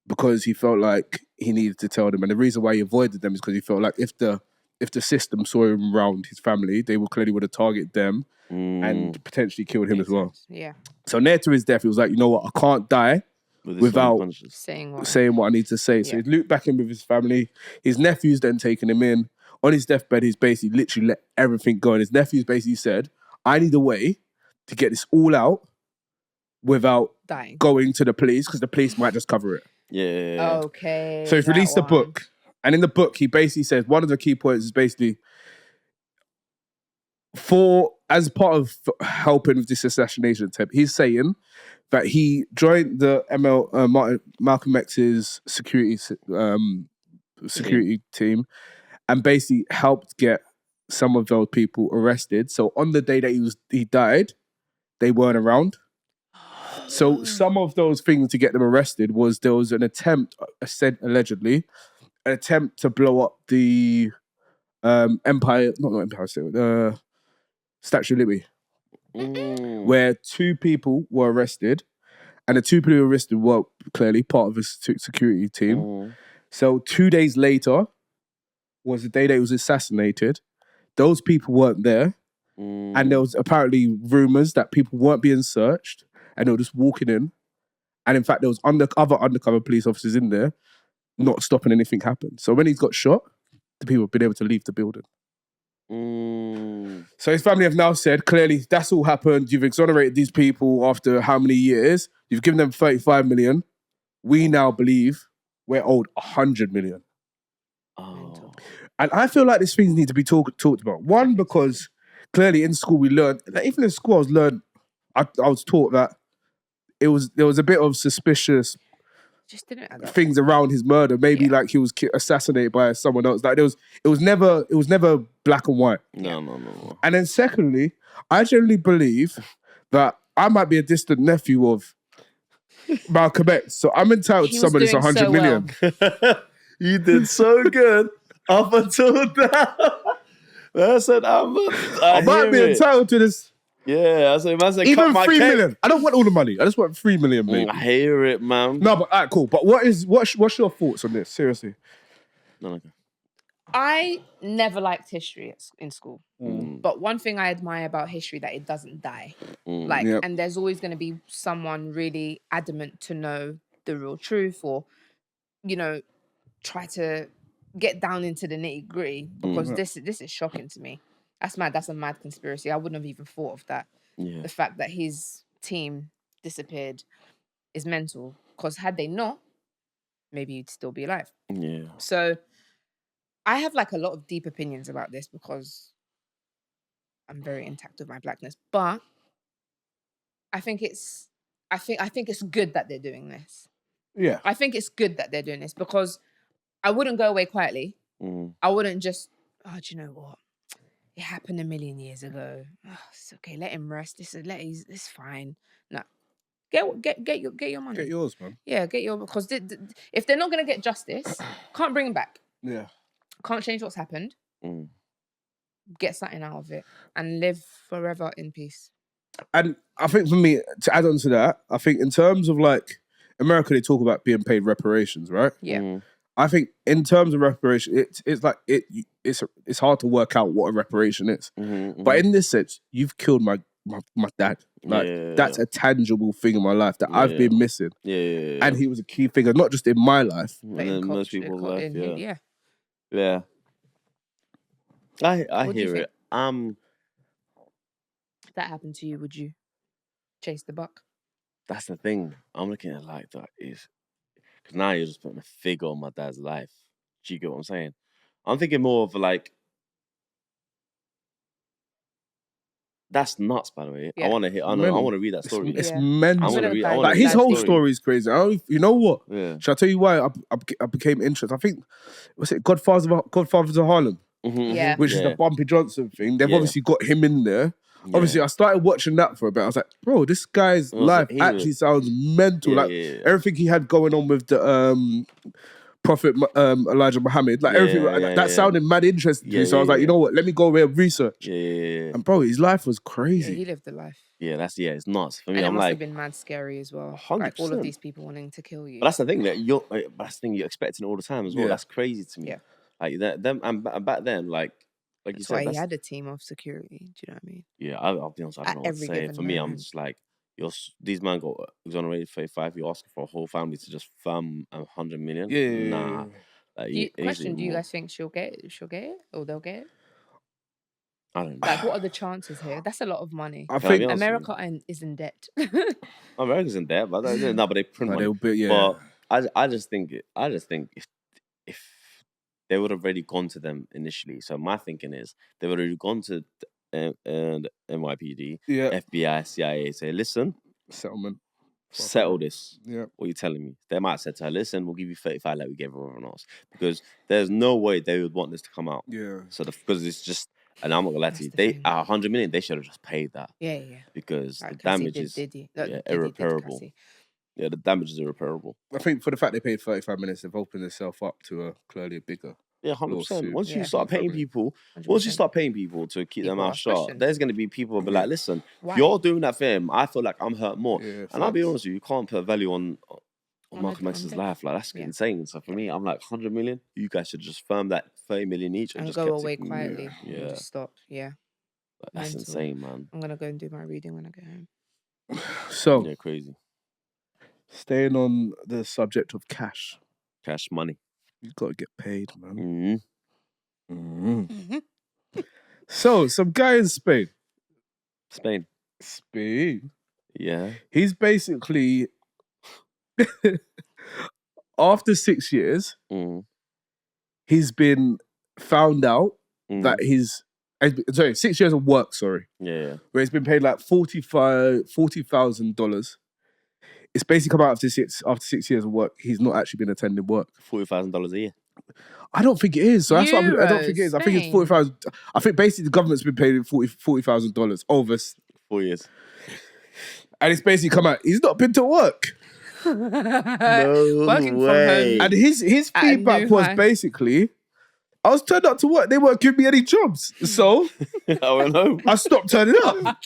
because he felt like he needed to tell them. And the reason why he avoided them is because he felt like if the system saw him around his family, they would have targeted them and potentially killed him as well. Yeah. So near to his death, he was like, you know what, I can't die without saying what I need to say. So he looped back in with his family. His nephews then taken him in. on his deathbed, he's basically literally let everything go. And his nephew's basically said, I need a way to get this all out without dying, going to the police, because the police might just cover it. Yeah. Okay. So he's released a book. And in the book, he basically says one of the key points is basically as part of helping with this assassination attempt, he's saying that he joined the Malcolm X's security team and basically helped get some of those people arrested. So on the day that he died, they weren't around. So some of those things to get them arrested there was an attempt, allegedly, an attempt to blow up the Statue of Liberty, where 2 people were arrested, and the 2 people who were arrested were clearly part of the security team. So 2 days later was the day that he was assassinated. Those people weren't there, and there was apparently rumours that people weren't being searched, and they were just walking in. And in fact, there was other undercover police officers in there, not stopping anything happen. So when he's got shot, the people have been able to leave the building. So his family have now said, clearly, that's all happened. You've exonerated these people after how many years? You've given them 35 million. We now believe we're owed 100 million. Oh. And I feel like these things need to be talked about. One, because clearly in school we learned, like even in school I was taught that there was a bit of suspicious Just didn't add up. things around his murder. Maybe like he was assassinated by someone else. Like it was never black and white. No. And then secondly, I generally believe that I might be a distant nephew of Malcolm X, so I'm entitled to some of this 100 million. You did so good up until that. I said, I might be entitled to this. Yeah, I said, man, said, Even cut 3 my million. cake. I don't want all the money. I just want 3 million, baby. I hear it, man. No, but alright, cool. But what's your thoughts on this? Seriously. No. I never liked history in school. But one thing I admire about history that it doesn't die. And there's always going to be someone really adamant to know the real truth, or, try to get down into the nitty gritty, because this is shocking to me. That's mad. That's a mad conspiracy. I wouldn't have even thought of that. Yeah. The fact that his team disappeared is mental, because had they not, maybe you'd still be alive. Yeah. So I have like a lot of deep opinions about this because I'm very intact with my blackness. But I think it's good that they're doing this. Yeah. I think it's good that they're doing this, because I wouldn't go away quietly. I wouldn't just, do you know what? It happened a million years ago. Oh, it's okay. Let him rest. It's fine. No, get your money. Get yours, man. Yeah, get your, because if they're not gonna get justice, can't bring him back. Yeah. Can't change what's happened. Get something out of it and live forever in peace. And I think for me, to add on to that, I think in terms of like America, they talk about being paid reparations, right? Yeah. I think in terms of reparation, it's hard to work out what a reparation is. But in this sense, you've killed my dad. That's a tangible thing in my life that I've been missing. Yeah. And he was a key figure, not just in my life. And in most people's life, Yeah. I hear it. If that happened to you, would you chase the buck? That's the thing. I'm looking at it like that is, because now you're just putting a figure on my dad's life. Do you get what I'm saying? I'm thinking more of like, that's nuts, by the way. Yeah. I want to read that story. It's mental. I want to read. Like his whole story is crazy. You know what? Yeah. Shall I tell you why I became interested? I think, was it Godfathers of Harlem? Yeah. Which is the Bumpy Johnson thing. They've obviously got him in there. Obviously, I started watching that for a bit. I was like, bro, this guy's life actually sounds mental. Everything he had going on with the Prophet Elijah Muhammad, everything that sounded mad interesting to me. So I was like, you know what? Let me go away and research. Yeah. And bro, his life was crazy. Yeah, he lived the life. Yeah, it's nuts. For me, and it I'm must like, have been mad scary as well. 100%. Like all of these people wanting to kill you. But that's the thing you're expecting all the time as well. Yeah. That's crazy to me. Yeah. Like them and back then, like you That's said, why he had a team of security. Do you know what I mean? Yeah, I'll be honest. I don't know what to say. For me, I'm just like, these man got exonerated 35. You're asking for a whole family to just thumb 100 million. Yeah. Nah, Like, Question: do you guys think she'll get it, or they'll get it? I don't know. Like, what are the chances here? That's a lot of money. I think America is in debt. America's in debt, but no, but they print money. But I just think if they would have already gone to them initially. So my thinking is they would have already gone to NYPD, FBI, CIA, say, listen, settle this. Yeah. What are you telling me? They might have said to her, listen, we'll give you 35 like we gave everyone else. Because there's no way they would want this to come out. Yeah. So because it's just, and I'm not gonna lie to you, they at 100 million, they should have just paid that. Yeah. Because the damage is irreparable. Yeah, the damage is irreparable. I think for the fact they paid 35 minutes, they've opened themselves up to clearly a bigger. Yeah, 100%. Once you start paying people, to keep their mouth shut, there's going to be people who be like, listen, if you're doing that for him, I feel like I'm hurt more. Yeah, and I'll be honest with you, you can't put a value on Malcolm X's life. Like, that's insane. So for me, I'm like, 100 million, you guys should just firm that 30 million each and just go away quietly. Yeah. And just stop. Yeah. Like, that's insane, man. I'm going to go and do my reading when I get home. So, yeah, crazy. Staying on the subject of cash money. You got to get paid, man. So, some guy in Spain. Yeah. He's basically, after 6 years, he's been found out that 6 years of work, Yeah. where he's been paid like $40,000. It's basically come out after 6 years of work. He's not actually been attending work. $40,000 a year. I don't think it is. So that's what I don't think it is. I think it's 40,000. I think basically the government's been paying $40,000 over 4 years. And it's basically come out. He's not been to work. No Working way. from home. And his feedback was basically, I was turned up to work. They weren't giving me any jobs. So I went home. I stopped turning up.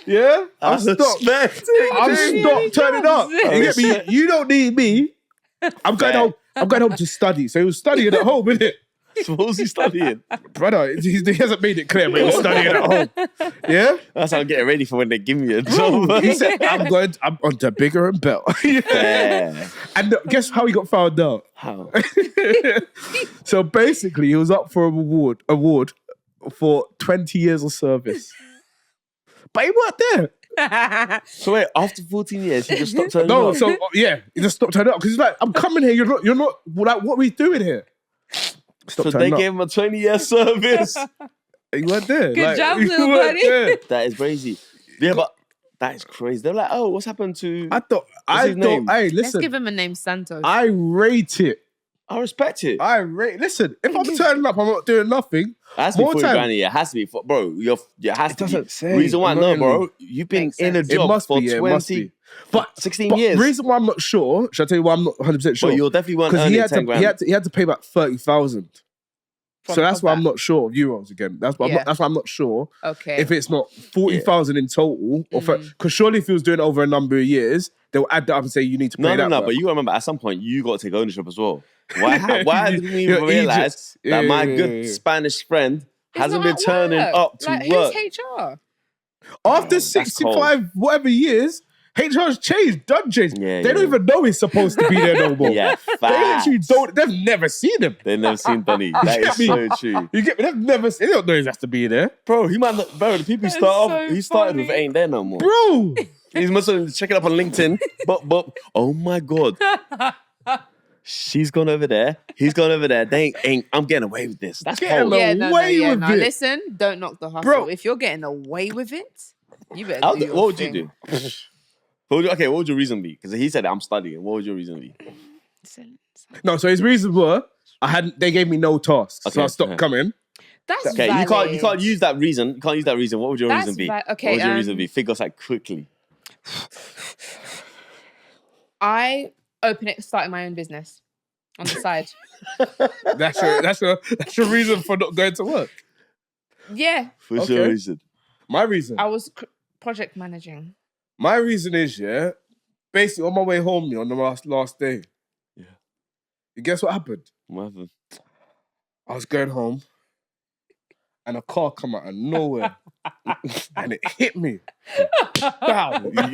Yeah? I stopped turning up. You get me? You don't need me. I'm going home to study. So he was studying at home, innit? So what was he studying? Brother, he hasn't made it clear, but he was studying at home. Yeah? That's how I'm getting ready for when they give me a job. He said, I'm on to bigger and better. Yeah. And guess how he got found out? How? So basically, he was up for an award for 20 years of service. But he weren't there. So wait, after 14 years, he just stopped turning up? He just stopped turning up. Because he's like, I'm coming here, you're not, like, what are we doing here? So they gave him a 20-year service. You weren't there. Good job, little buddy. That is crazy. Yeah, but that is crazy. They're like, oh, what's happened to... Hey, listen. Let's give him a name, Santos. I rate it. I respect it. Listen, if I'm turning up, I'm not doing nothing. It has to be 40 grand a year. It has to be, bro. It has to be. Say. Reason why, no, bro. You've been in a job for 16 years. Reason why I'm not sure, should I tell you why I'm not 100% sure? But you definitely weren't earning 10 grand. He had to pay about 30,000. So that's why I'm not sure of euros again. That's why I'm not sure. Okay. If it's not 40,000 in total, because surely if he was doing it over a number of years, they'll add that up and say you need to pay that. No. But you remember at some point you got to take ownership as well. Why didn't we even realize that my good Spanish friend hasn't been turning up to work? Who's HR? After 65 whatever years, HR's changed. They don't even know he's supposed to be there no more. Yeah, they actually don't. They've never seen him. They've never seen Donny. That is so true. You get me? They don't know he has to be there. Bro, he might not. Bro, the people he started with ain't there no more. Bro, he's must have check it up on LinkedIn. But oh my god. She's gone over there. He's gone over there. They ain't. I'm getting away with this. That's cold. No. Listen, don't knock the hustle. Bro. If you're getting away with it, you better do your What would thing. you do? What would your reason be? Because he said I'm studying. What would your reason be? No, so his reasons were they gave me no tasks, so I stopped coming. That's okay. Valid. You can't use that reason. You can't use that reason. What would your reason be? Okay. What would your reason be? Figure us out quickly. I starting my own business on the side. That's your reason for not going to work. Yeah. What's your reason? My reason. I was project managing. My reason is, basically on my way home on the last day. Yeah. You guess what happened? What happened? I was going home and a car come out of nowhere and it hit me. Bow. Bow.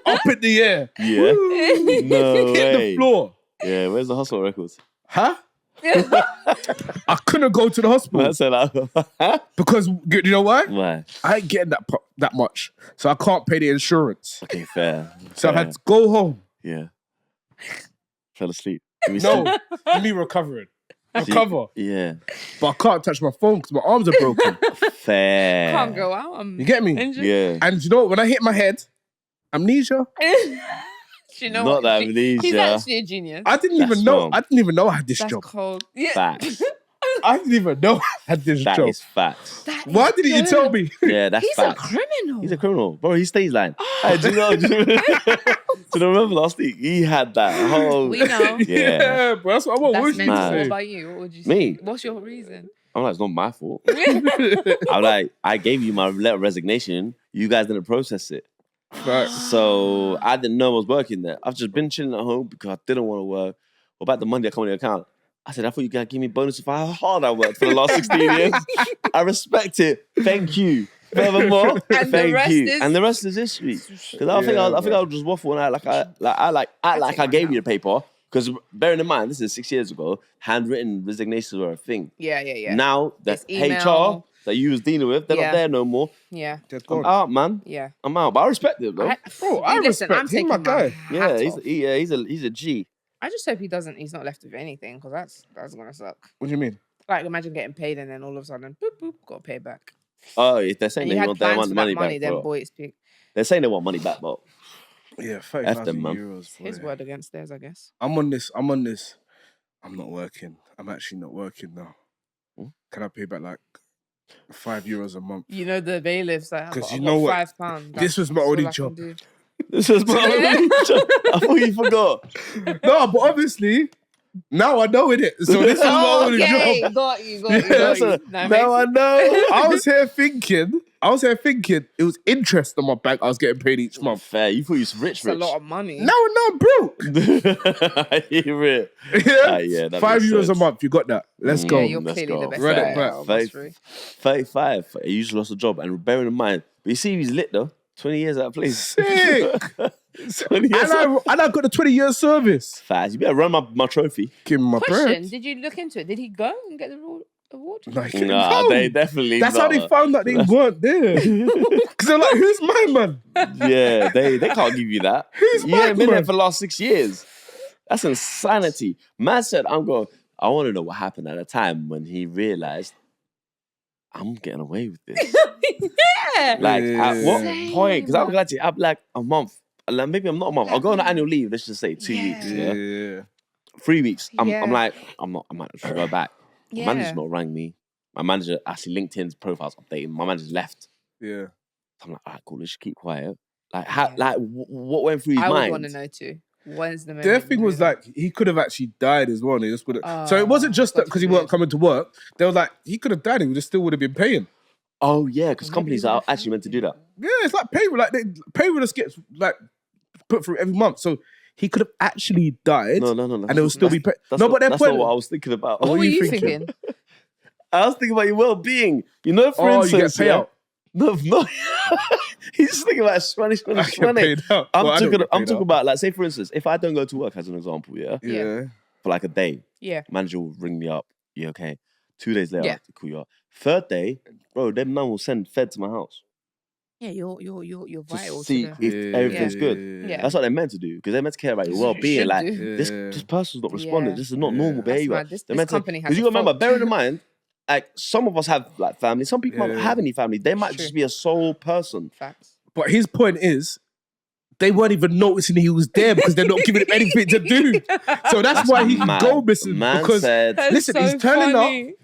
Up in the air. Yeah. No hit way. the floor. Yeah, where's the hospital records? Huh? I couldn't go to the hospital Man said that. because you know why? Why? I ain't getting that much, so I can't pay the insurance. Okay, fair. So I had to go home. Yeah. Fell asleep. No, me recovering. Recover. Yeah. But I can't touch my phone because my arms are broken. Fair. Can't go out. You get me? Injured. Yeah. And you know what? When I hit my head, amnesia. Do you know Not what? that amnesia. He's actually a genius. I didn't That's even know. wrong. I didn't even know I had this That's job. cold. Yeah. Facts. I didn't even know I had this That job. is facts. That is Why didn't you good. tell me? Yeah, that's He's facts. a criminal. He's a criminal. Bro, he stays lying. Hey, do you know? Do you remember last week? He had that whole... We know. Yeah. Bro, that's what I want. That's What you mental. mad. What say? about you? What would you say? Me? What's your reason? I'm like, it's not my fault. I'm like, I gave you my letter of resignation. You guys didn't process it. Right. So I didn't know I was working there. I've just been chilling at home because I didn't want to work. What about the money that come on the account? I said, I thought you guys give me bonuses for how hard I worked for the last 16 years. I respect it. Thank you. Furthermore, And the thank rest you. is- And the rest is history. Because I think I'll just waffle and act like I gave you the paper. Because bearing in mind, this is 6 years ago, handwritten resignations were a thing. Yeah. Now, the It's email. HR that you was dealing with, they're Yeah. not there no more. Yeah. I'm out, man. Yeah. I'm out. But I respect it, though. Bro, I Listen, respect I'm him, taking my my guy. hat off. He's a G. I just hope he's not left with anything because that's gonna suck. What do you mean? Like imagine getting paid and then all of a sudden, boop boop, got to pay back. Oh, if they're saying And you they had want plans the for money that money, back, then bro. boy, it's big. They're saying they want money back, but Yeah, F them, 30,000 man. euros. His boy. word against theirs, I guess. I'm on this. I'm not working. I'm actually not working now. Can I pay back like €5 a month? You know the bailiffs like, 'Cause I've you got know what? £5. This was my only job. this is my only job. I thought you forgot. No, but obviously, now I know it. So this is my only Okay, job. got you. Yeah, Now I know. I was here thinking it was interest on my bank I was getting paid each month. Fair. You thought you was rich. It's a lot of money. Now I'm broke. I hear it. Yeah, that €5 makes a sense. month. You got that? Let's Yeah, go. you're Let's clearly go. the best. Run it player back. out of us three. 35. You just lost a job, and bearing in mind, but you see, he's lit though. 20 years at a place. Sick. 20 years. and I got a 20-year service. Fast. You better run my trophy. Give me my Question: bread. did you look into it? Did he go and get the award? No, he couldn't Nah, come. they definitely. That's not. how they found out they weren't there. Because they're like, who's my man? Yeah, they can't give you that. Who's You ain't been Mike, there man? for the last 6 years. That's insanity. Man said, I want to know what happened at the time when he realized I'm getting away with this. Yeah. Like, at what Same. point? Because I'm glad I'm like a month. Like, maybe I'm not a month. I'll go on annual leave. Let's just say 2 weeks. Yeah. Yeah? 3 weeks. I'm Yeah. like, I might have to go back. Yeah. My manager's not rang me. My manager, actually, LinkedIn's profile's updating. My manager's left. Yeah. So I'm like, all right, cool, let's just keep quiet. Like, what went through his I would mind? want to know too. When's the moment? Their thing you was realised? like, he could have actually died as well. They just would have. So it wasn't just that God because he weren't forbid. coming to work. They were like, he could have died and we just still would have been paying. Oh, yeah, because Maybe companies he are would've actually meant to do that. Yeah, it's like payroll. Like payroll just gets like put through every month. So he could have actually died. No. And it will still be paid. That's No, not, but their that's point. not what I was thinking about. What were were you you thinking? thinking? I was thinking about your well-being. You know, for Oh, you get instance, yeah? payout. No. He's just thinking about Spanish. I get paid out. I'm Well, I don't talking, get I'm paid talking out. about, like, say, for instance, if I don't go to work, as an example, yeah, Yeah. for like a day, Yeah. manager will ring me up. Yeah, okay. 2 days later, I Yeah. have to call you up. Third day, bro, them man will send Fed to my house. Yeah, you're To vital see to the... if everything's good. Yeah. That's what they're meant to do, because they're meant to care about your That's what you well-being. should Like, do. this person's not responding. Yeah. This is not Yeah. normal That's behavior. mad. This They're meant to, company has because you a remember, fault. bearing in mind, like, some of us have like family. Some people Yeah. don't have any family. They might True. just be a sole person. Facts. But his point is, they weren't even noticing he was there because they're not giving him anything to do. So that's why he can mad. go missing. Man Because said, listen, he's turning up,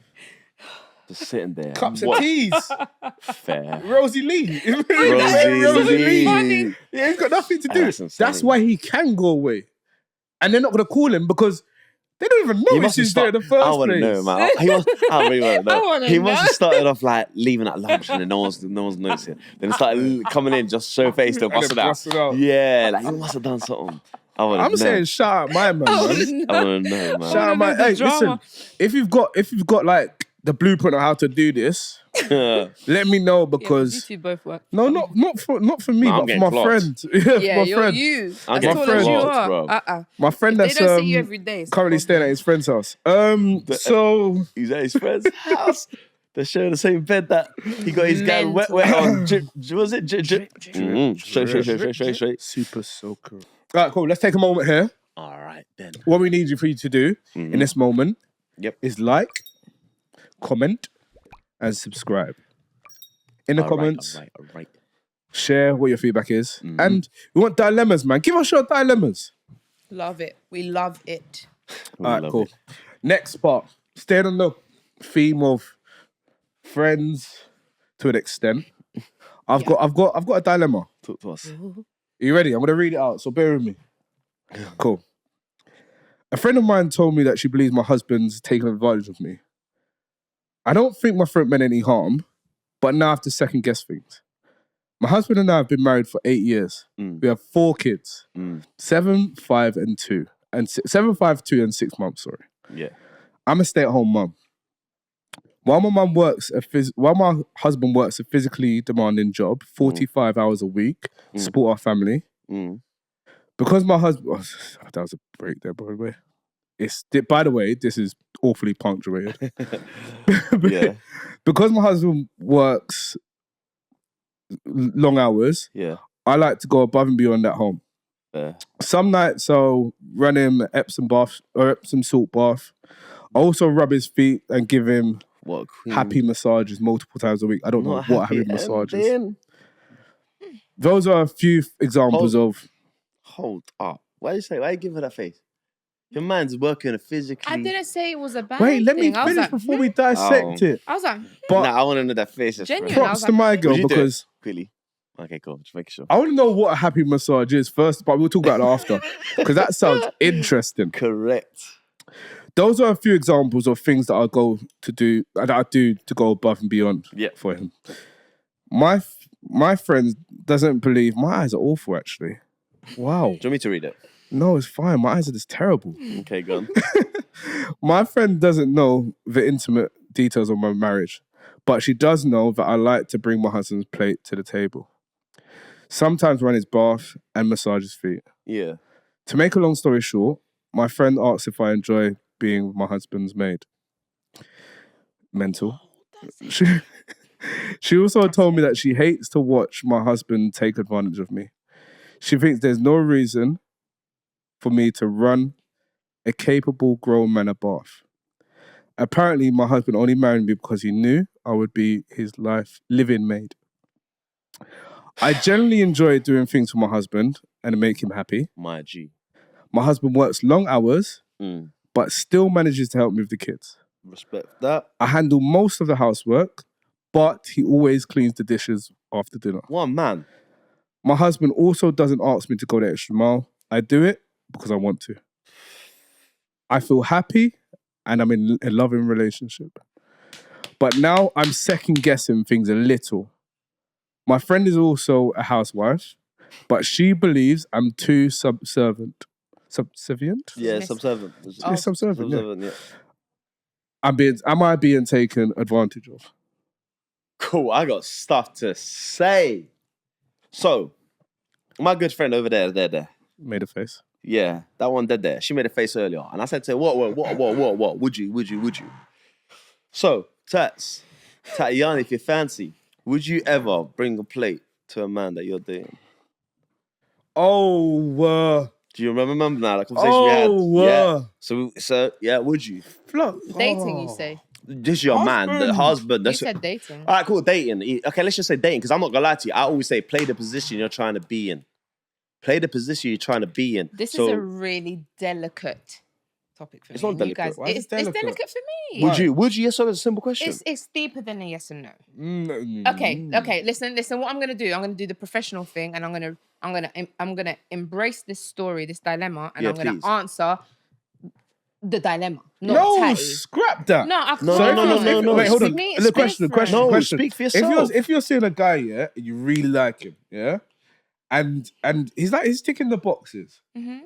just sitting there. cups of What? teas. Fair. Rosie Lee. Rosie Lee. Funny. Yeah, he's got nothing to Oh, do. that's insane. That's why he can go away. And they're not going to call him because they don't even He notice must have he's there in the first I want to place. know, man. I really want to know. I wanna He must have know. started off like leaving at lunch and then no one's noticing. Then it started coming in just show face to And then bust it out. bust it out. Yeah, like he must have done something. I want to know. I'm saying shout out my man, man. I want to know, man. Shout out my the hey, drama. listen, if you've got like the blueprint on how to do this, Let me know You because two both work. no, not for me, Nah, I'm but for getting my clocked. friend. Yeah, my you're friend. you. I'm As getting tall as you clocked, are. bro. My friend If that's they don't see you every day, it's a currently staying at problem. his friend's house. So He's at his friend's house. They're sharing the same bed that he got his guy wet Mental. on. Was it drip? Straight. super soaker. All right, cool. Let's take a moment here. All right then. What we need for you to do in this moment is like, comment, and subscribe. In the comments, All right. share what your feedback is. And we want dilemmas, man. Give us your dilemmas. Love it. We love it. All right, cool. Next part. Staying on the theme of friends to an extent. I've got a dilemma. Talk to us. Are you ready? I'm gonna read it out, so bear with me. Cool. A friend of mine told me that she believes my husband's taking advantage of me. I don't think my friend meant any harm, but now I have to second guess things. My husband and I have been married for 8 years. We have 4 kids, 7, 5, and 2, and 7, 5, 2, and 6 months. Sorry. Yeah. I'm a stay-at-home mum. While my husband works a physically demanding job, 45 hours a week, to support our family. Because my husband, that was a break there, by the way. By the way, this is awfully punctuated. Yeah. Because my husband works long hours, I like to go above and beyond at home. Some nights I'll run him an Epsom salt bath. I also rub his feet and give him happy massages multiple times a week. I don't know what happy massages. Those are a few examples of. Hold up. Why you give her that face? Your man's working physically. I didn't say it was a bad Wait, let me thing. I was finish like, before we dissect it. I was like, But I want to know that face. Genuine. props to my girl because Quickly. Okay, cool. Just make sure. I want to know what a happy massage is first, but we'll talk about it after because that sounds interesting. Correct. Those are a few examples of things that I do to go above and beyond for him. My friend doesn't believe. My eyes are awful, actually. Wow. Do you want me to read it? No, it's fine. My eyes are just terrible. Okay, go on. My friend doesn't know the intimate details of my marriage, but she does know that I like to bring my husband's plate to the table. Sometimes run his bath and massage his feet. Yeah. To make a long story short, my friend asks if I enjoy being my husband's maid. Mental. She also told me that she hates to watch my husband take advantage of me. She thinks there's no reason for me to run a capable grown man a bath. Apparently, my husband only married me because he knew I would be his living maid. I generally enjoy doing things for my husband and make him happy. My G. My husband works long hours, but still manages to help me with the kids. Respect that. I handle most of the housework, but he always cleans the dishes after dinner. One man. My husband also doesn't ask me to go the extra mile. I do it because I want to. I feel happy and I'm in a loving relationship. But now I'm second guessing things a little. My friend is also a housewife, but she believes I'm too subservient. Subservient? Yeah, subservient. Yeah, subservient, yeah. Am I being taken advantage of? Cool, I got stuff to say. So, my good friend over there. Made a face. Yeah, that one dead there. She made a face earlier. And I said to her, what? Would you? So, Tatiana, if you're fancy, would you ever bring a plate to a man that you're dating? Oh, do you remember now that conversation we had? Yeah. So yeah, would you? dating, you say? This is your man, the husband. You said dating. All right, cool, dating. Okay, let's just say dating, because I'm not going to lie to you. I always say play the position you're trying to be in. Play the position you're trying to be in. This is a really delicate topic for me. It's not delicate. You guys, Why is it's it delicate? delicate for me. Would you? Yes, so it's a simple question. It's deeper than a yes and no. Okay. Listen. What I'm gonna do the professional thing, and I'm gonna embrace this story, this dilemma, and I'm gonna answer the dilemma. Scrap that. No. Wait, hold on. The question. No, speak for yourself. If you're seeing a guy, and you really like him, and he's ticking the boxes. Mm-hmm.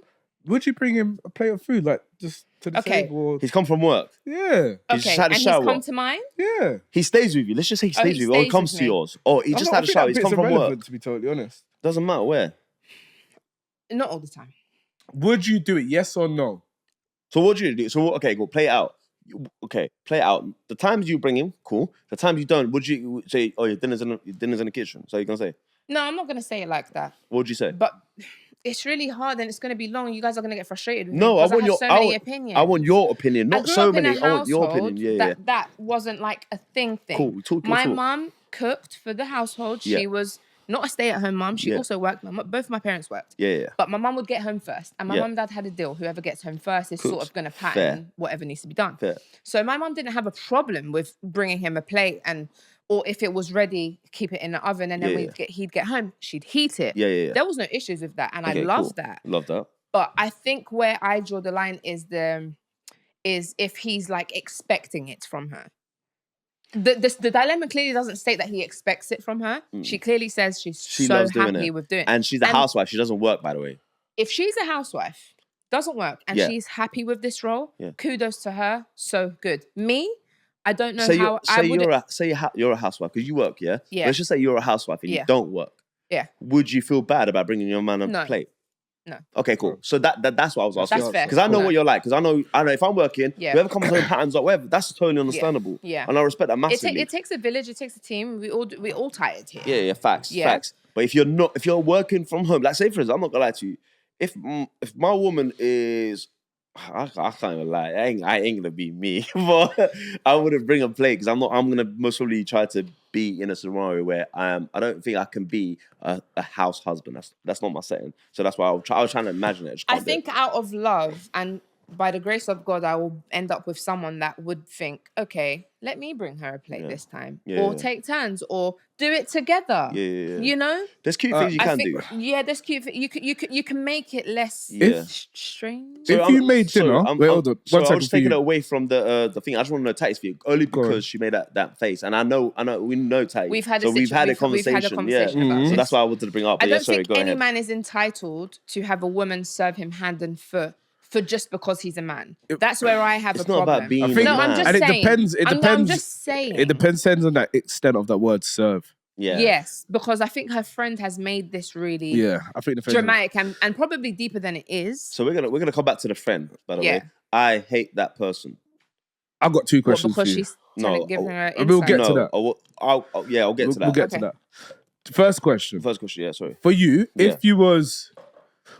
Would you bring him a plate of food? Like, just to the Okay. table. He's come from work. Yeah. He's just Okay, had a and shower. he's come to mine. Yeah. He stays with you. Let's just say he stays he with you, or he stays comes with to me. yours, or he just had a shower. He's come from work. To be totally honest. Doesn't matter where. Not all the time. Would you do it? Yes or no? So what do you do? So okay, go play it out. Okay, play it out. The times you bring him, cool. The times you don't, would you say, "Oh, your dinner's in the kitchen"? So you're gonna say? No, I'm not gonna say it like that. What would you say? But it's really hard, and it's gonna be long. You guys are gonna get frustrated with me. No, I because want have your. so I many want, opinions. I want your opinion, I not grew so up in many. a I want your household opinion. Yeah, yeah. That wasn't like a thing. Cool. Talk. My mum cooked for the household. Yeah. She was not a stay-at-home mum. She also worked. Both my parents worked. Yeah. But my mum would get home first, and my Yeah. mum and dad had a deal. Whoever gets home first is sort of going to Fair. pattern whatever needs to be done. Fair. So my mum didn't have a problem with bringing him a plate, or if it was ready, keep it in the oven, and then he'd get home, she'd heat it. Yeah. There was no issues with that, and I Okay, love cool. that. Love that. But I think where I draw the line is if he's like expecting it from her. The dilemma clearly doesn't state that he expects it from her. She clearly says she's so loves doing happy it. with doing it. And she's a housewife. She doesn't work, by the way. If she's a housewife, doesn't work, and she's happy with this role, kudos to her. So good. Me, I don't know how I would. You're a housewife because you work, yeah? Yeah. Let's just say you're a housewife and you don't work. Yeah. Would you feel bad about bringing your man a plate? No. Okay, cool. So that's what I was asking. That's fair. Because I know what you're like. Because I know if I'm working, whoever comes home patterns up, whatever, that's totally understandable. Yeah. And I respect that massively. It takes a village. It takes a team. We all tired here. Yeah, facts. But if you're working from home, like say for instance, I'm not gonna lie to you. If my woman is, I can't even lie. I ain't gonna be me, but I wouldn't bring a plate because I'm gonna most probably try to be in a scenario where I don't think I can be a house husband. That's not my setting. So that's why I was trying to imagine it. I think out of love and by the grace of God, I will end up with someone that would think, okay, let me bring her a plate this time, or take turns, or do it together. You know, there's cute things you can do. Yeah, there's cute. You can make it less strange. If you made dinner, I'm just taking it away from the thing. I just want to know Taty's view only because she made that face, and I know we know Taty. We've had a conversation. About so that's why I wanted to bring up. I don't think any man is entitled to have a woman serve him hand and foot for just because he's a man. That's where I have a problem. It's not about being a man. I'm just saying. It depends. I'm just saying. It depends on that extent of that word serve. Yeah. Yes, because I think her friend has made this really I think the dramatic and probably deeper than it is. So we're gonna come back to the friend, by the way. I hate that person. I've got two questions because for you. she's giving her insight. We'll get to that. I'll get to that. We'll get to that. First question, yeah, sorry. For you, if you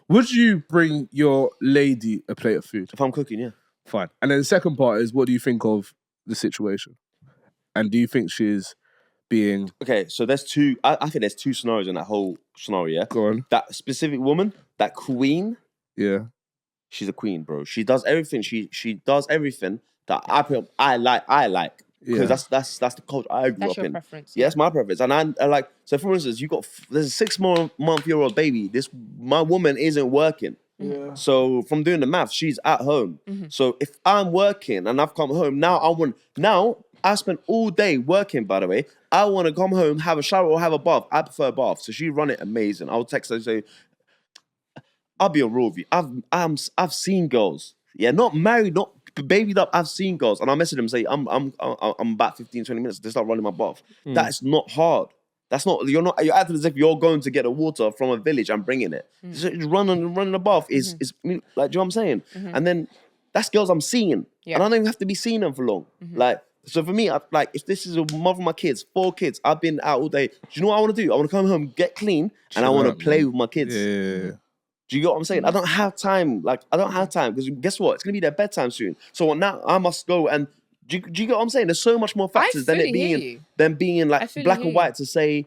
would you bring your lady a plate of food? If I'm cooking, yeah. Fine. And then the second part is, what do you think of the situation? And do you think she's being... Okay, so there's two... I think there's two scenarios in that whole scenario, yeah? Go on. That specific woman, that queen... Yeah. She's a queen, bro. She does everything. She does everything that I like. Because that's the culture I grew up in. That's your preference. Yeah, that's my preference. And I like... So for instance, there's a 6-month-year-old baby. My woman isn't working. Yeah. So from doing the math, she's at home. So if I'm working and I've come home, now I spent all day working, by the way. I want to come home, have a shower or have a bath. I prefer a bath. So she run it amazing. I'll text her and say, I'll be a real with you. I've seen girls. Yeah, not married, not babied up. I've seen girls. And I message them and say, I'm about 15, 20 minutes to start running my bath. That's not hard. You're acting as if you're going to get the water from a village and bringing it. So running the bath is like, do you know what I'm saying? And then that's girls I'm seeing. And I don't even have to be seeing them for long. Like, so for me, if this is a mother of my kids, 4 kids, I've been out all day. Do you know what I want to do? I want to come home, get clean, and I want to play with my kids. Yeah. Do you get what I'm saying? I don't have time. Because guess what? It's going to be their bedtime soon. So now I must go and... Do you get what I'm saying? There's so much more factors than being like black and white to say,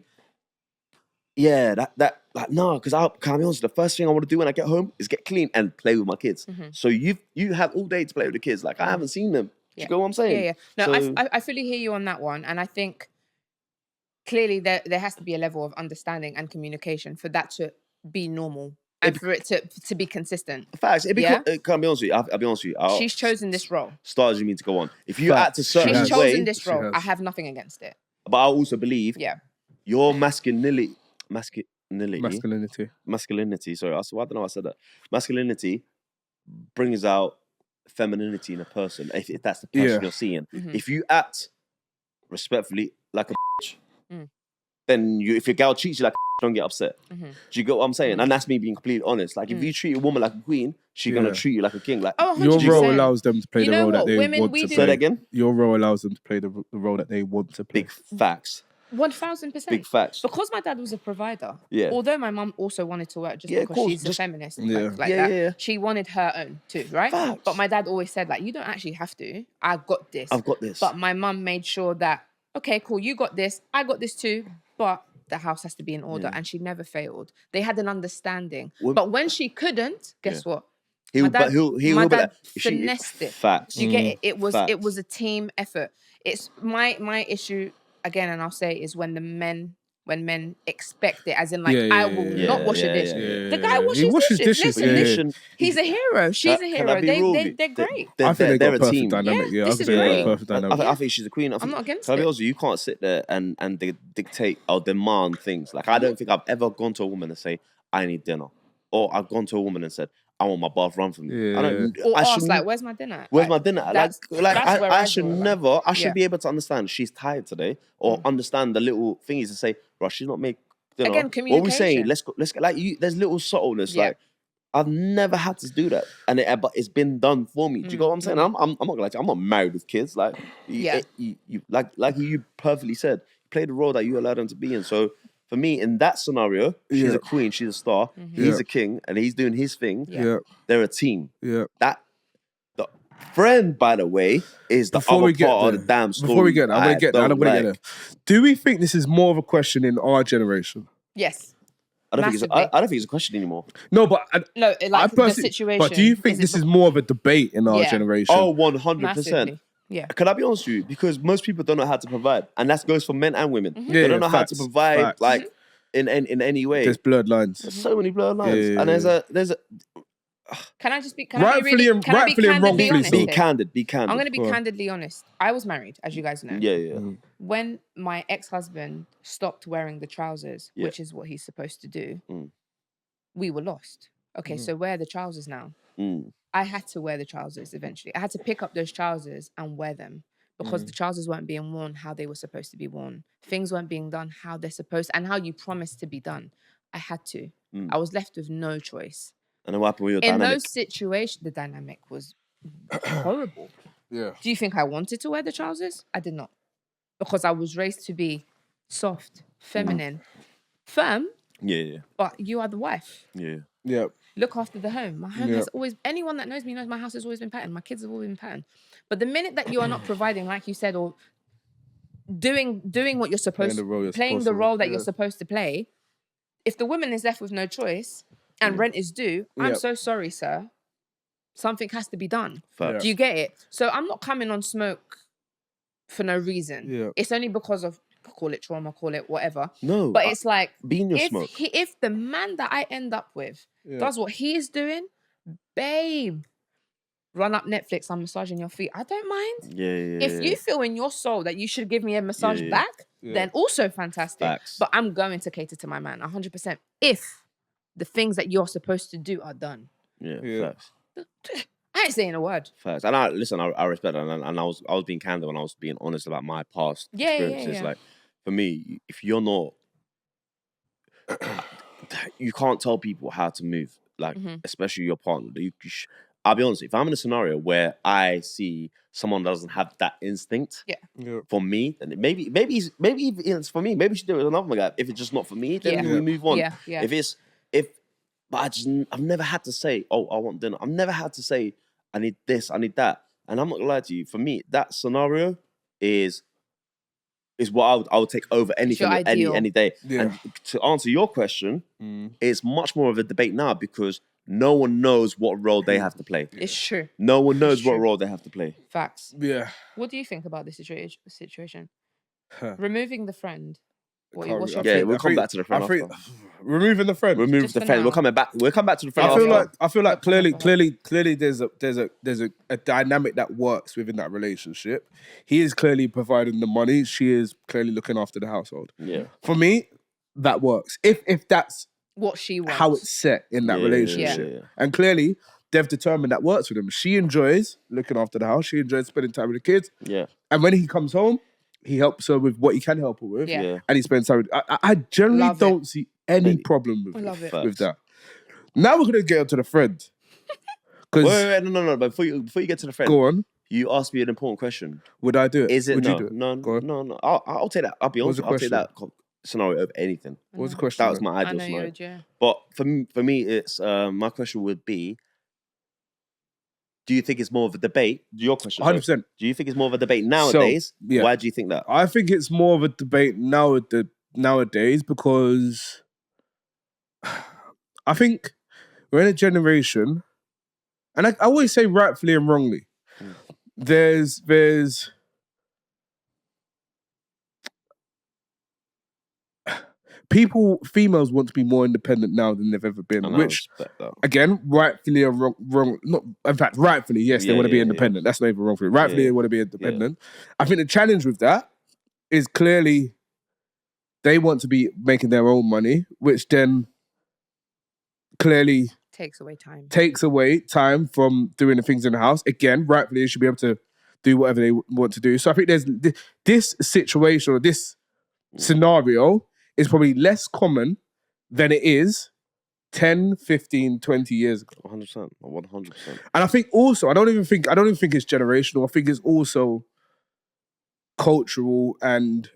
no, because I'll be honest, the first thing I want to do when I get home is get clean and play with my kids. So you have all day to play with the kids. Like I haven't seen them. Do you get what I'm saying? Yeah. No, I fully hear you on that one. And I think clearly there has to be a level of understanding and communication for that to be normal. And for it to be consistent. Facts. Can I be honest with you? I'll be honest with you. She's chosen this role. Stars you mean to go on. If you act a certain way... She's chosen this role. I have nothing against it. But I also believe your masculinity, sorry. I don't know why I said that. Masculinity brings out femininity in a person, if that's the person you're seeing, if you act respectfully like a bitch, then if your girl treats you like a bitch, don't get upset. Do you get what I'm saying? And that's me being completely honest. Like, if you treat a woman like a queen, she's gonna treat you like a king. Like, your role allows them to play the role that they want to play. Say that again. Your role allows them to play the role that they want to play. Big facts. 1000%. Big facts. Because my dad was a provider. Yeah. Although my mum also wanted to work just because she's a feminist. Like that. Yeah. She wanted her own too, right? Facts. But my dad always said, like, you don't actually have to. I've got this. But my mum made sure that, okay, cool, you got this. I got this too. But the house has to be in order. And she never failed. They had an understanding. But when she couldn't, guess what? My dad finessed it. Facts. You get it? It was a team effort. It's my issue again, and I'll say, is when men expect it, as in like, I will not wash a dish. The guy washes dishes. Listen, he's a hero. She's a hero. They're great. I think they're a perfect team. dynamic. Yeah, this is great. Perfect dynamic. I think she's a queen. I'm not against it. it. You can't sit there and dictate or demand things. Like, I don't think I've ever gone to a woman and say, I need dinner. Or I've gone to a woman and said, I want my bath run for me. Yeah. Or ask, like, where's my dinner? Where's my dinner? I should never. I should Yeah. be able to understand she's tired today, or understand the little thingies to say, "Bro, she's not making dinner." Again, what are we saying? communication. Let's go. Like, there's little subtleness. Yeah. Like, I've never had to do that, but it's been done for me. Do you get what I'm saying? I'm not gonna lie to you, I'm not married with kids. Like, you like you perfectly said, play the role that you allow them to be in. So, for me, in that scenario, she's a queen, she's a star, he's a king, and he's doing his thing. Yeah. They're a team. Yeah. The friend, by the way, is the other part of the damn story. Before we get there, I'm gonna get there. Do we think this is more of a question in our generation? Yes. I don't think it's a question anymore. No, but the situation. But do you think this is more of a debate in our generation? Oh, 100%. Yeah. Can I be honest with you? Because most people don't know how to provide, and that goes for men and women. Yeah, they don't know facts, how to provide, facts. like in any way. There's blurred lines. There's so many blurred lines, Yeah. and there's a. Can I just be? Rightfully and wrongfully honest? Be candid. Be candid. I'm going to be candidly honest. I was married, as you guys know. Yeah. When my ex-husband stopped wearing the trousers, which is what he's supposed to do, we were lost. Okay, so where are the trousers now? I had to wear the trousers eventually. I had to pick up those trousers and wear them because the trousers weren't being worn how they were supposed to be worn. Things weren't being done how they're supposed and how you promised to be done. I had to. I was left with no choice. And then what happened with your In dynamic? those situations, the dynamic was horrible. Yeah. Do you think I wanted to wear the trousers? I did not. Because I was raised to be soft, feminine, firm, Yeah. but you are the wife. Yeah. Look after the home. My home has always, anyone that knows me knows my house has always been patterned. My kids have always been patterned. But the minute that you are not providing, like you said, or doing what you're supposed to, playing the role that you're supposed to play, if the woman is left with no choice and rent is due, I'm so sorry, sir. Something has to be done. Do you get it? So I'm not coming on smoke for no reason. Yeah. It's only because of, call it trauma, call it whatever. No. But it's like, be in your smoke. If the man that I end up with does what he is doing, babe, run up Netflix, I'm massaging your feet. I don't mind. If you feel in your soul that you should give me a massage back, then also fantastic. Facts. But I'm going to cater to my man 100% if the things that you're supposed to do are done. Facts. I ain't saying a word. Facts. And I respect that, and I was being candid when I was being honest about my past experiences. Yeah. Like, for me, if you're not, you can't tell people how to move. Like, especially your partner. I'll be honest. If I'm in a scenario where I see someone doesn't have that instinct, for me, then maybe it's for me. Maybe she do it with another guy. If it's just not for me, then we move on. Yeah. But I've never had to say, oh, I want dinner. I've never had to say, I need this, I need that. And I'm not gonna lie to you. For me, that scenario is what I would take over anything any day. Yeah. And to answer your question, it's much more of a debate now because no one knows what role they have to play. It's true. No one knows what role they have to play. Facts. Yeah. What do you think about this situation? Removing the friend. What's your we'll come back to the friend after. Removing the friend. Remove the friend. We'll come back to the friend. I feel like clearly there's a dynamic that works within that relationship. He is clearly providing the money. She is clearly looking after the household. Yeah. For me, that works. If that's what she wants, how it's set in that relationship. And clearly, they've determined that works for them. She enjoys looking after the house. She enjoys spending time with the kids. Yeah. And when he comes home, he helps her with what he can help her with. Yeah. And he spends time with... I generally Love don't it. see any problem I love it. with that. Now we're going to get onto the friend. Wait, no. But before you get to the friend, go on. You asked me an important question. Would I do it? Is it Would no? you do it? No. I'll take that. I'll be honest. I'll take that scenario over anything. What was the question? That was my ideal scenario. Yeah. But for me, it's my question would be: do you think it's more of a debate? Your question, 100%. Do you think it's more of a debate nowadays? So, why do you think that? I think it's more of a debate nowadays because I think we're in a generation, and I always say rightfully and wrongly. There's females want to be more independent now than they've ever been, which, again, rightfully or wrong, not, in fact, rightfully, yes, they want to be independent. That's not even wrong for it. Rightfully, they want to be independent. I think the challenge with that is clearly they want to be making their own money, which then clearly takes away time from doing the things in the house. Again, rightfully, they should be able to do whatever they want to do. So I think there's this situation or this scenario is probably less common than it is 10, 15, 20 years ago. 100%. And I think also, I don't even think it's generational. I think it's also cultural and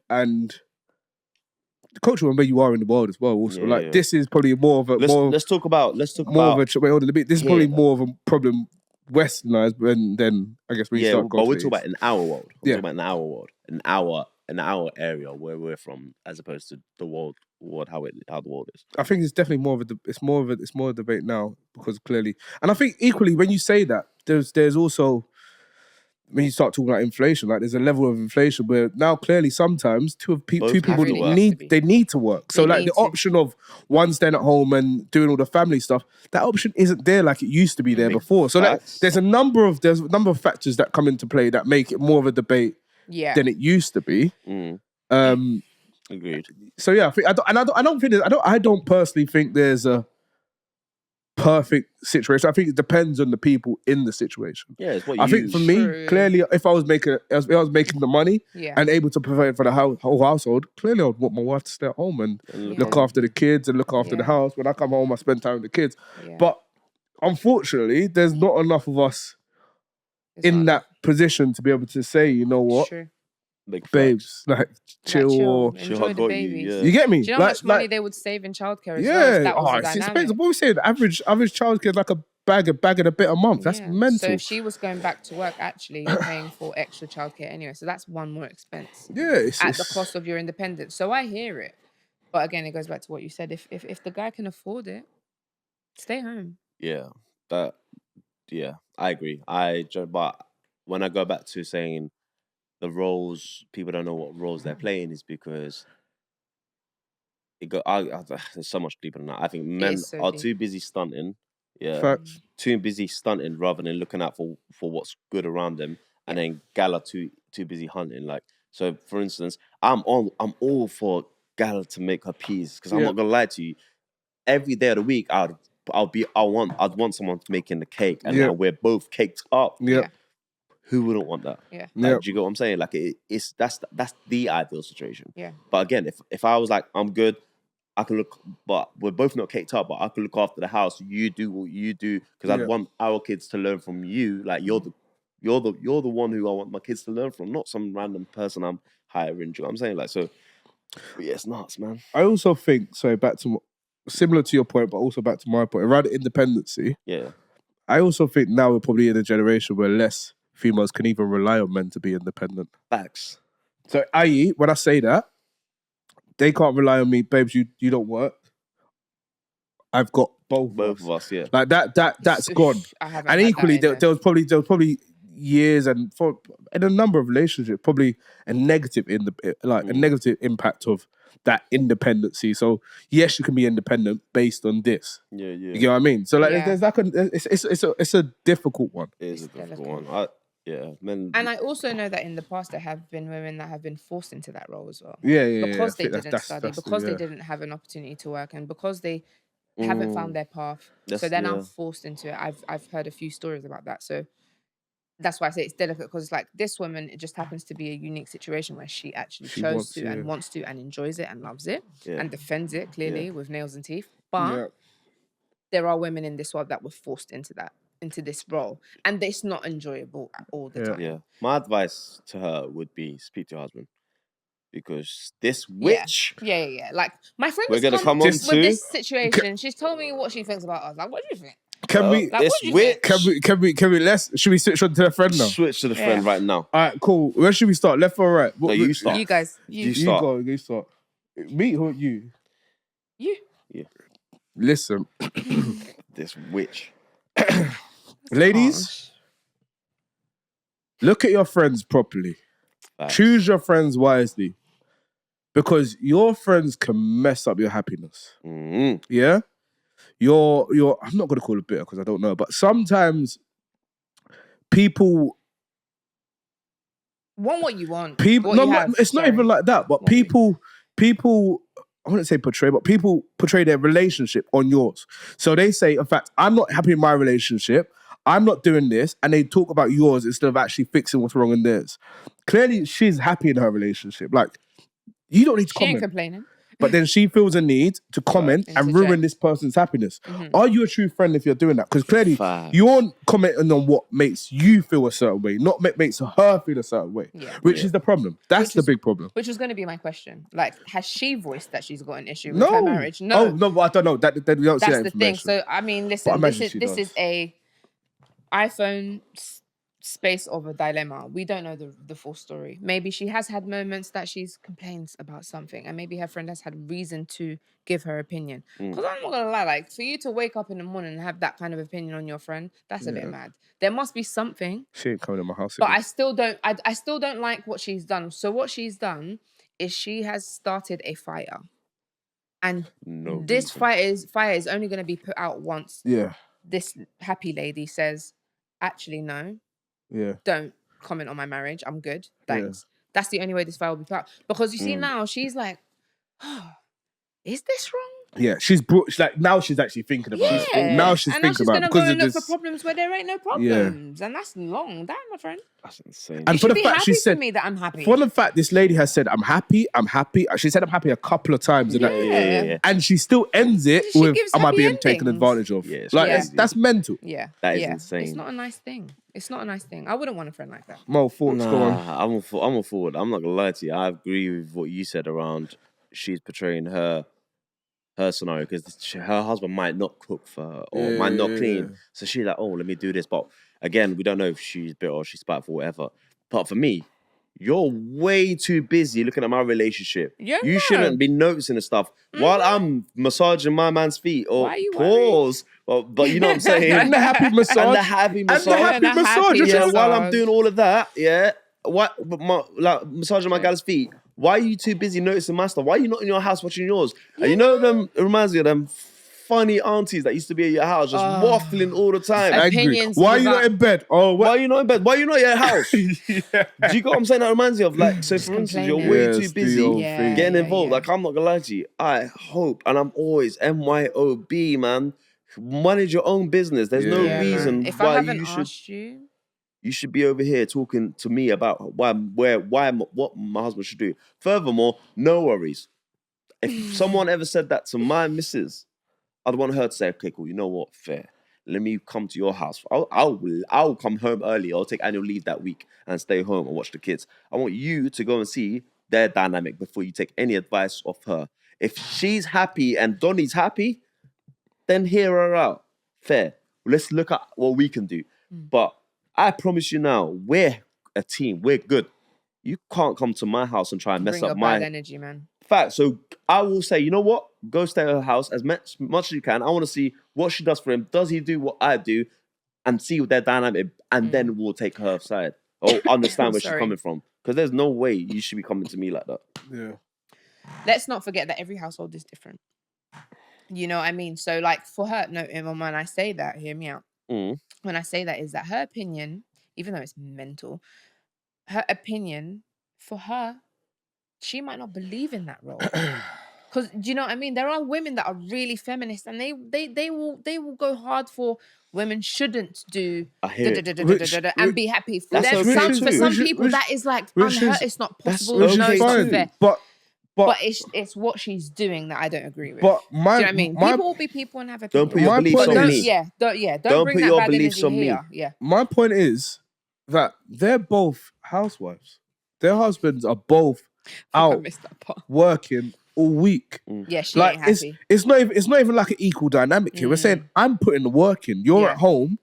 cultural and where you are in the world as well. Also, this is probably more of a let's talk about this is probably more of a problem westernized than I guess we start. But we're talking about in our world. We're talking about in our world, in our area where we're from, as opposed to the world how the world is. I think it's definitely more of a debate now because clearly, and I think equally when you say that, there's also when you start talking about inflation, like there's a level of inflation where now clearly sometimes two people need to work. So like the option of one staying at home and doing all the family stuff, that option isn't there like it used to be there before. So like, there's a number of factors that come into play that make it more of a debate than it used to be. Agreed. So yeah, I don't personally think there's a perfect situation. I think it depends on the people in the situation. Yeah, it's what I think for me, clearly, if I was making the money and able to provide for the whole household, clearly I would want my wife to stay at home and look after the kids and look after the house. When I come home, I spend time with the kids. Yeah. But unfortunately, there's not enough of us in that position to be able to say, you know what, babes, like chill. Enjoy the babies. You get me? Do you know how much money they would save in childcare as well? That was the dynamic. What we say, the average childcare is like a bag and a bit a month. That's mental. So if she was going back to work, actually, you're paying for extra childcare anyway. So that's one more expense. Yeah, at the cost of your independence. So I hear it, but again, it goes back to what you said. If the guy can afford it, stay home. Yeah, I agree. But when I go back to saying the roles, people don't know what roles they're playing, is because there's so much deeper than that. I think men are too busy stunting. Yeah, facts. Too busy stunting rather than looking out for what's good around them, and then gal are too busy hunting. Like, so for instance, I'm all for gal to make her peas, because I'm not gonna lie to you. Every day of the week, I'd want someone making the cake, and now we're both caked up. Yeah. Who wouldn't want that? Yeah. Like, do you get what I'm saying? Like, that's the ideal situation. Yeah. But again, if I was like, I'm good, I can look, but we're both not caked up, but I can look after the house. You do what you do, because I'd want our kids to learn from you. Like, you're the one who I want my kids to learn from, not some random person I'm hiring. Do you know what I'm saying? Like, so, yeah, it's nuts, man. I also think, back to similar to your point, but also back to my point around independency. Yeah. I also think now we're probably in a generation where less females can even rely on men to be independent. Facts. So, i.e., when I say that, they can't rely on me, babes, you don't work. I've got both of us, yeah. Like that's gone. And equally, there was probably years and in a number of relationships, probably a negative a negative impact of that independency. So yes, you can be independent based on this. Yeah. You get what I mean? So like, there's like it's a difficult one. It is a difficult one. Men. And I also know that in the past there have been women that have been forced into that role as well. Yeah. Because they didn't study, because they didn't have an opportunity to work, and because they haven't found their path. So they're now yeah. forced into it. I've heard a few stories about that. So that's why I say it's delicate, because it's like this woman, it just happens to be a unique situation where she actually chose to and wants to and enjoys it and loves it and defends it clearly with nails and teeth. But there are women in this world that were forced into this role, and it's not enjoyable all the time. Yeah. My advice to her would be speak to your husband, because this witch. Yeah. Like my friend We're has gonna come on with to this situation. She's told me what she thinks about us. Like, what do you think? Can we? Like, This what do you witch. think? Can we? Should we switch on to the friend now? Switch to the friend right now. All right, cool. Where should we start? Left or right? No, you start. You guys. You You start. go. You start. Me or you? You. Yeah. Listen, This witch. ladies, look at your friends properly. Facts. Choose your friends wisely, because your friends can mess up your happiness. Mm. Yeah, you're. I'm not gonna call it bitter because I don't know, but sometimes people. Want what you want. People, What no, you have, it's not sorry. even like that. But What you- people, I wouldn't say portray, but people portray their relationship on yours. So they say, in fact, I'm not happy in my relationship. I'm not doing this, and they talk about yours instead of actually fixing what's wrong in theirs. Clearly, she's happy in her relationship. Like, you don't need to She ain't comment. complaining. But then she feels a need to comment And and to ruin judge. this person's happiness. Mhm. Are you a true friend if you're doing that? Because clearly, Facts. you're commenting on what makes you feel a certain way, not makes her feel a certain way, Yeah. which is the problem. That's Which the is- big problem. Which was going to be my question. Like, has she voiced that she's got an issue with her marriage? No. Oh, no, but I don't know. That we don't see That's that the thing. information. So, I mean, But I listen, imagine she this does. is a iPhone space of a dilemma. We don't know the full story. Maybe she has had moments that she's complains about something, and maybe her friend has had reason to give her opinion. Because I'm not gonna lie, like, for you to wake up in the morning and have that kind of opinion on your friend, that's a bit mad. There must be something. She ain't coming to my house. But again. I still don't like what she's done. So what she's done is she has started a fire. And No this reason. fire is only going to be put out once Yeah, this happy lady says, actually, no, yeah. don't comment on my marriage. I'm good. Thanks. That's the only way this fire will be put out. Because you see now, she's like, oh, is this wrong? Yeah, she's like, now she's actually thinking about it. Yeah. Now she's and now thinking she's about it gonna because go of and look this. for problems where there ain't no problems. And that's long. Damn, my friend. That's insane. And You for should the be fact happy she said, for me that I'm happy. for the fact this lady has said, I'm happy. She said, I'm happy a couple of times. And, Yeah. and she still ends it She with, gives am I happy being taken endings. advantage of? Yeah, it's Like, crazy. that's mental. Yeah. That is yeah. insane. It's not a nice thing. It's not a nice thing. I wouldn't want a friend like that. Mo, thoughts, go on. I'm all forward. I'm not gonna lie to you. I agree with what you said around she's portraying her scenario, because her husband might not cook for her or might not clean. So she's like, oh, let me do this. But again, we don't know if she's bitter or she's spiteful, whatever. But for me, you're way too busy looking at my relationship. Yeah, You no. shouldn't be noticing the stuff while I'm massaging my man's feet or Why are you pause. But you know what I'm saying? And the happy massage. And the happy massage. And the happy massage. happy Yeah, massage. while I'm doing all of that, yeah, massaging my gal's feet. Why are you too busy noticing my stuff? Why are you not in your house watching yours? And you know them. It reminds me of them funny aunties that used to be at your house, just waffling all the time. Angry. Opinions Why are you without- not in bed? Oh, Why what? are you not in bed? Why are you not at your house? Do you get what I'm saying? That reminds me of, like, so for instance, you're complaining. way Yes, too the busy old Yeah. thing. getting involved. yeah. Like, I'm not gonna lie to you. I hope, and I'm always MYOB, man. Manage your own business. There's no Yeah, reason man. If why I haven't you should. asked you, You should be over here talking to me about what my husband should do. Furthermore, no worries. If someone ever said that to my missus, I'd want her to say, okay, cool, you know what, fair. Let me come to your house. I'll come home early. I'll take annual leave that week and stay home and watch the kids. I want you to go and see their dynamic before you take any advice off her. If she's happy and Donnie's happy, then hear her out. Fair. Let's look at what we can do. But I promise you now, we're a team. We're good. You can't come to my house and try and mess bring your up my bad energy, man. fact. So I will say, you know what? Go stay at her house as much as you can. I want to see what she does for him. Does he do what I do? And see their dynamic. And then we'll take her side. Or understand where she's Sorry. coming from. Because there's no way you should be coming to me like that. Yeah. Let's not forget that every household is different. You know what I mean? So, like, for her, no, and when I say that, hear me out. When I say that, is that her opinion, even though it's mental, her opinion, for her, she might not believe in that role. Because do you know what I mean? There are women that are really feminist, and they will go hard for women shouldn't do and be happy. For That's them, okay for too. some people, that is like unheard. It's not possible. okay No, it's too. not fair. But it's what she's doing that I don't agree with. But do you know what I mean? People will be people and have opinions. Don't put your beliefs on me. Don't bring put that your bad beliefs energy on me. here. Yeah. My point is that they're both housewives. Their husbands are both I out missed that part. working all week. Yeah, she Like ain't happy. it's not even like an equal dynamic here. We're saying I'm putting the work in. You're at home.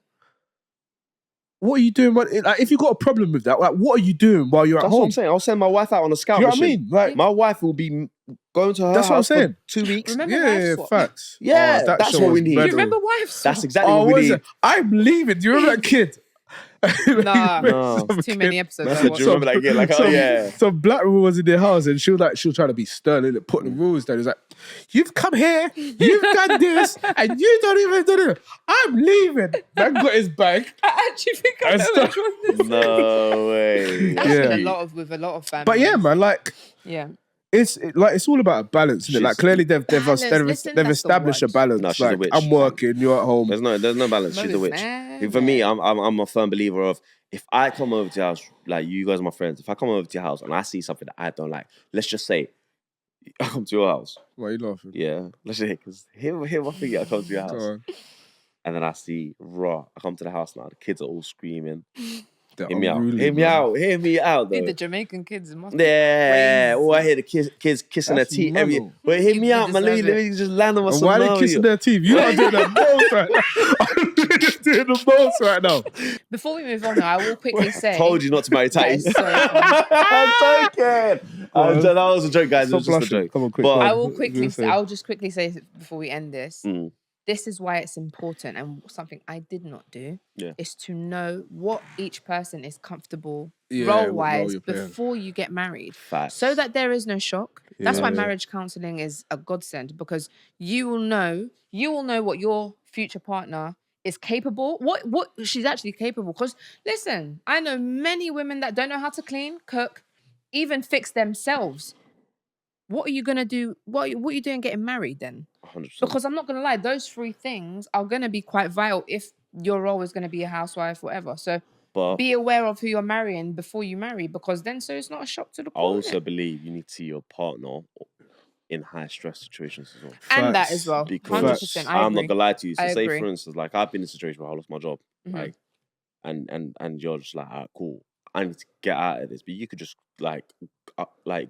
What are you doing? Like, if you got a problem with that, like, what are you doing while you're at home? That's what I'm saying. I'll send my wife out on a scout Do you know mission. what I mean? Like, my wife will be going to her That's what I'm house saying. for 2 weeks. Remember yeah, Wife Swap? facts. Yeah, that that's show what was we need. Do you mental. remember Wife Swap? That's exactly Oh, what we what is need. it? I'm leaving. Do you remember that kid? Nah, No. it's too many episodes. That's I it. watched. Do you remember that kid? Like, oh yeah. Some black woman was in their house and she was trying to be stern and put the rules down. It was like, you've come here, you've done this, and you don't even do it. I'm leaving. Man got his bag. I actually think I know which one this is. No way. That's Yeah. been with a lot of families. But yeah, man, like, Yeah. it's all about a balance, isn't it? Like, clearly they've Balance. Listen, that's the established a word. balance. No, she's a like, witch. I'm working, you're at home. There's no balance. She's a witch. For me, I'm a firm believer of if I come over to your house, like you guys are my friends. If I come over to your house and I see something that I don't like, let's just say I come to your house. Why are you laughing? Yeah, let's say because here my figure. I come to your house. Go on. And then I see raw. I come to the house now. The kids are all screaming. They're Hear me out. unruly, Hear me man. out. Hear me out. See, Though. the Jamaican kids must be Yeah. crazy. Oh, I hear the kids kissing That's their teeth. mental. Wait, hear You- me you out, man. Let deserve me just land on my And why are they kissing their teeth? You are doing the most right now. I'm doing the most right now. Before we move on, though, I will quickly say. Told you not to marry Taty. That is so funny. I'm joking. That was a joke, guys. It was Stop just a blushing. joke. Come on, quick. But- go on. I will What were you quickly. gonna say? I'll just quickly say before we end this. Mm. This is why it's important, and something I did not do is to know what each person is comfortable Yeah, what role role-wise you're playing. before you get married, Facts. so that there is no shock. That's why Yeah. marriage counseling is a godsend, because you will know what your future partner is capable, what she's actually capable. Because listen, I know many women that don't know how to clean, cook, even fix themselves. What are you gonna do? What are you doing getting married then? 100%. Because I'm not gonna lie, those three things are gonna be quite vital if your role is gonna be a housewife, whatever. So But be aware of who you're marrying before you marry, because then so it's not a shock to the I core. also believe you need to see your partner in high stress situations as well. And that Facts. as well. Because 100%. I I'm agree. not gonna lie to you. So I say agree. for instance, like I've been in a situation where I lost my job, Mhm. like, and you're just like, alright, cool. I need to get out of this, but you could just like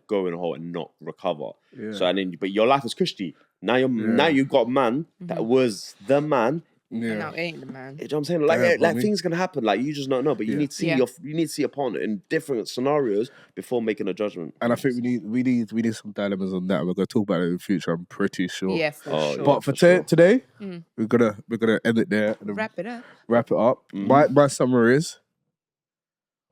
go in a hole and not recover. Yeah. So but your life is cushy. Now you've got a man that was the man. And now it ain't the man. You know what I'm saying? Like, Yeah, like homie. things can happen. Like you just don't know, but you Yeah. need to see Yeah. you need to see a partner in different scenarios before making a judgment. And I think we need some dilemmas on that. We're gonna talk about it in the future. I'm pretty sure. Yeah, for Oh, sure. yeah. But for for sure. today, Mm. we're gonna end it there and Wrap it up. wrap it up. My summary is: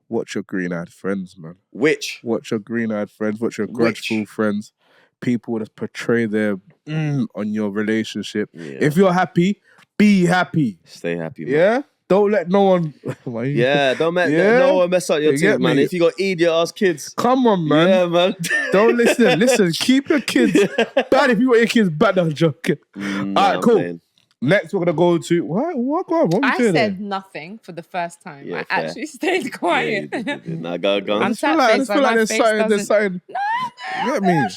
watch your green-eyed friends, man. Which Watch your green-eyed friends. Watch your Which? grudgeful friends. People that portray their on your relationship. Yeah. If you're happy, be happy. Stay happy, man. Yeah. Don't let no one. Why you- Yeah, don't Yeah? no one mess up your You get team, man. me? If you got idiot-ass kids, Come on, man. yeah, man. Don't listen. Listen. Keep your kids bad. If you want your kids bad, no, I'm joking. All right, I'm cool. playing. Next, we're gonna go to what? Go on. What we I doing said there? nothing for the first time. Yeah, I fair. actually stayed Yeah, quiet. you did. Nah, go. I'm I just feel like face, but my there's face something. There's doesn't- something. You get me?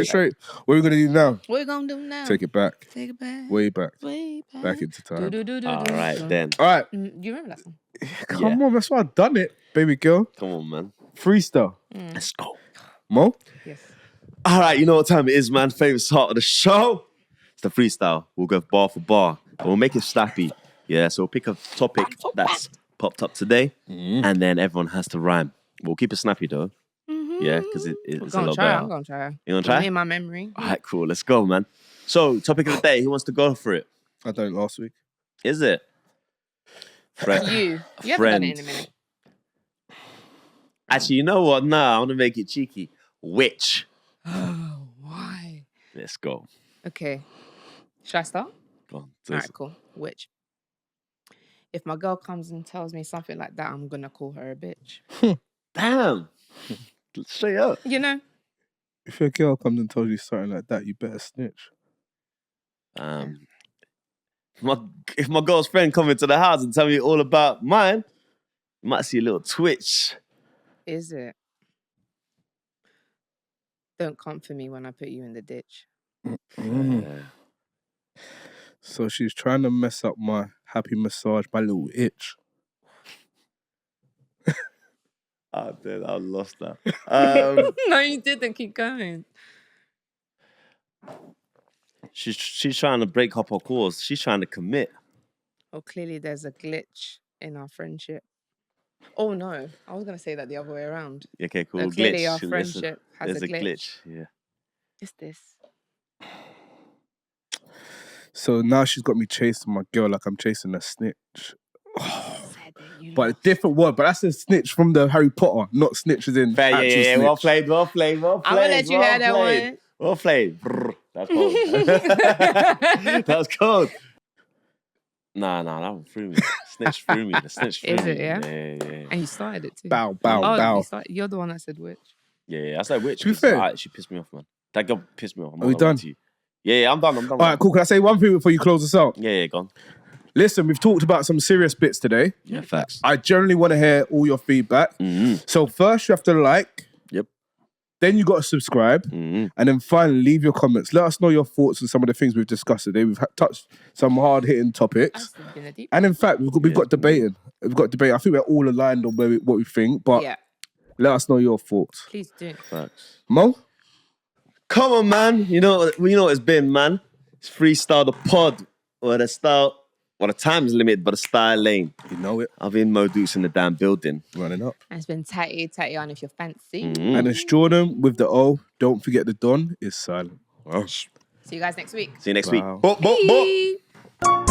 Straight. What are we gonna do now? What you gonna do now? Take it back. Take it back. Way back. Way back. Back into time. All right, then. All right. You remember that song? Come on, that's why I've done it, baby girl. Come on, man. Freestyle. Let's go. Mo? Yes. All right, you know what time it is, man. Favorite part of the show. It's the freestyle. We'll go bar for bar. And we'll make it snappy. Yeah, so we'll pick a topic that's popped up today, and then everyone has to rhyme. We'll keep it snappy, though. Yeah, because it's a I'm lot try. better. I'm gonna try. You gonna try? In my memory. All right, cool. Let's go, man. So, topic of the day. Who wants to go for it? I done it last week. Is it? Friend. You haven't done it in a minute. Actually, you know what? Nah, I want to make it cheeky. Which? Oh, why? Let's go. Okay. Should I start? Go on. All right, cool. Which? If my girl comes and tells me something like that, I'm gonna call her a bitch. Damn. Straight up. You know? If your girl comes and tells you something like that, you better snitch. If my girl's friend come into the house and tell me all about mine, you might see a little twitch. Is it? Don't come for me when I put you in the ditch. So she's trying to mess up my happy massage, my little itch. I lost that. No, you didn't. Keep going. She's trying to break up her cause. She's trying to commit. Oh, clearly there's a glitch in our friendship. Oh no, I was gonna say that the other way around. Okay, cool. No, clearly glitch. our friendship has a glitch. Yeah. It's this. So now she's got me chasing my girl like I'm chasing a snitch. But a different word. But that's a snitch from the Harry Potter, not snitches in Fair, actual snitch. Well played. I'm gonna let you hear that one. Well played. Brr, that's cold. That's cold. Nah, that one threw me. Snitch threw me. The snitch threw me. Is it, yeah? Yeah. And you started it too. Bow, bow. You're the one that said which. Yeah, I said which. To be fair. She pissed me off, man. That girl pissed me off. Are we done? Yeah, I'm done. All right, cool. Can I say one thing before you close us out? Yeah, go on. Listen, we've talked about some serious bits today. Yeah, facts. I generally want to hear all your feedback. Mm-hmm. So first you have to like. Yep. Then you got to subscribe. Mm-hmm. And then finally leave your comments. Let us know your thoughts on some of the things we've discussed today. We've touched some hard-hitting topics. And in fact, we've got debating. We've got debate. I think we're all aligned on what we think. But let us know your thoughts. Please do. Facts. Mo? Come on, man. You know what it's been, man. It's 3Style the pod. Or the time is limited, but the style lane. You know it. I've been Mo Dukes in the damn building. Running up. And it's been Taty on if you're fancy. Mm-hmm. And it's Jordan with the O. Don't forget the Don is silent. See you guys next week. See you next Wow. week. Bye.